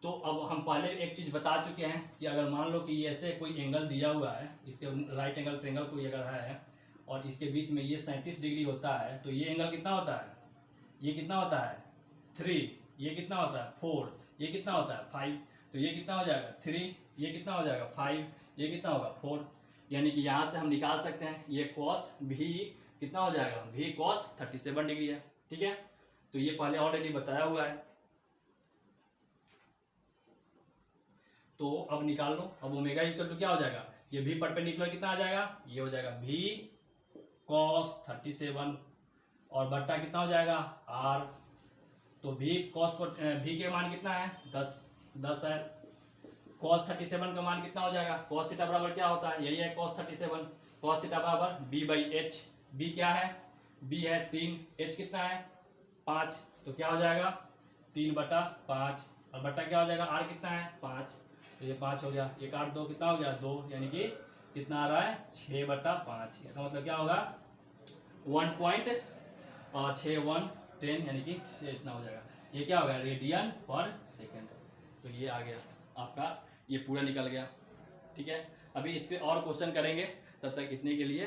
तो अब हम पहले एक चीज बता चुके हैं कि अगर मान लो कि ऐसे कोई एंगल दिया हुआ है, इसके राइट एंगल ट्रेंगल कोई अगर है, और इसके बीच में ये 37 डिग्री होता है, तो ये एंगल कितना होता है, ये कितना होता है, 3, ये कितना होता है, 4, ये कितना होता है, 5, तो ये कितना हो जाएगा, 3, ये कितना हो जाएगा, 5, ये कितना होगा, 4। यानी कि यहाँ से हम निकाल सकते हैं, ये कॉस भी कितना हो जाएगा, भी कॉस 37 डिग्री है, ठीक है। तो ये पहले ऑलरेडी बताया हुआ है। तो अब निकाल लो, अब ओमेगा इक्वल टू क्या हो जाएगा, ये भी परपेंडिकुलर कितना आ जाएगा, ये हो जाएगा भी कॉस 37, और बट्टा कितना हो जाएगा, आर। तो भी कॉस को, भी के मान कितना है, 10 है। कॉस 37 का मान कितना हो जाएगा, कॉस थीटा बराबर क्या होता है, यही है कॉस 37, कॉस थीटा बराबर b/h। b क्या है, b है 3, h कितना है 5, तो क्या हो जाएगा 3/5, और बट्टा क्या हो जाएगा, r कितना है 5, तो ये 5 हो गया, 1 8 2 कितना हो गया 2, यानी कि कितना आ रहा है 6/5। इसका मतलब क्या होगा 1.6110, यानी कि इतना हो जाएगा। ये क्या होगा, रेडियन पर सेकेंड। तो ये आ गया आपका, ये पूरा निकल गया, ठीक है। अभी इस पे और क्वेश्चन करेंगे, तब तक इतने के लिए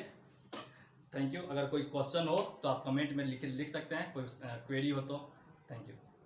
थैंक यू। अगर कोई क्वेश्चन हो तो आप कमेंट में लिख सकते हैं, कोई क्वेरी हो तो। Thank you.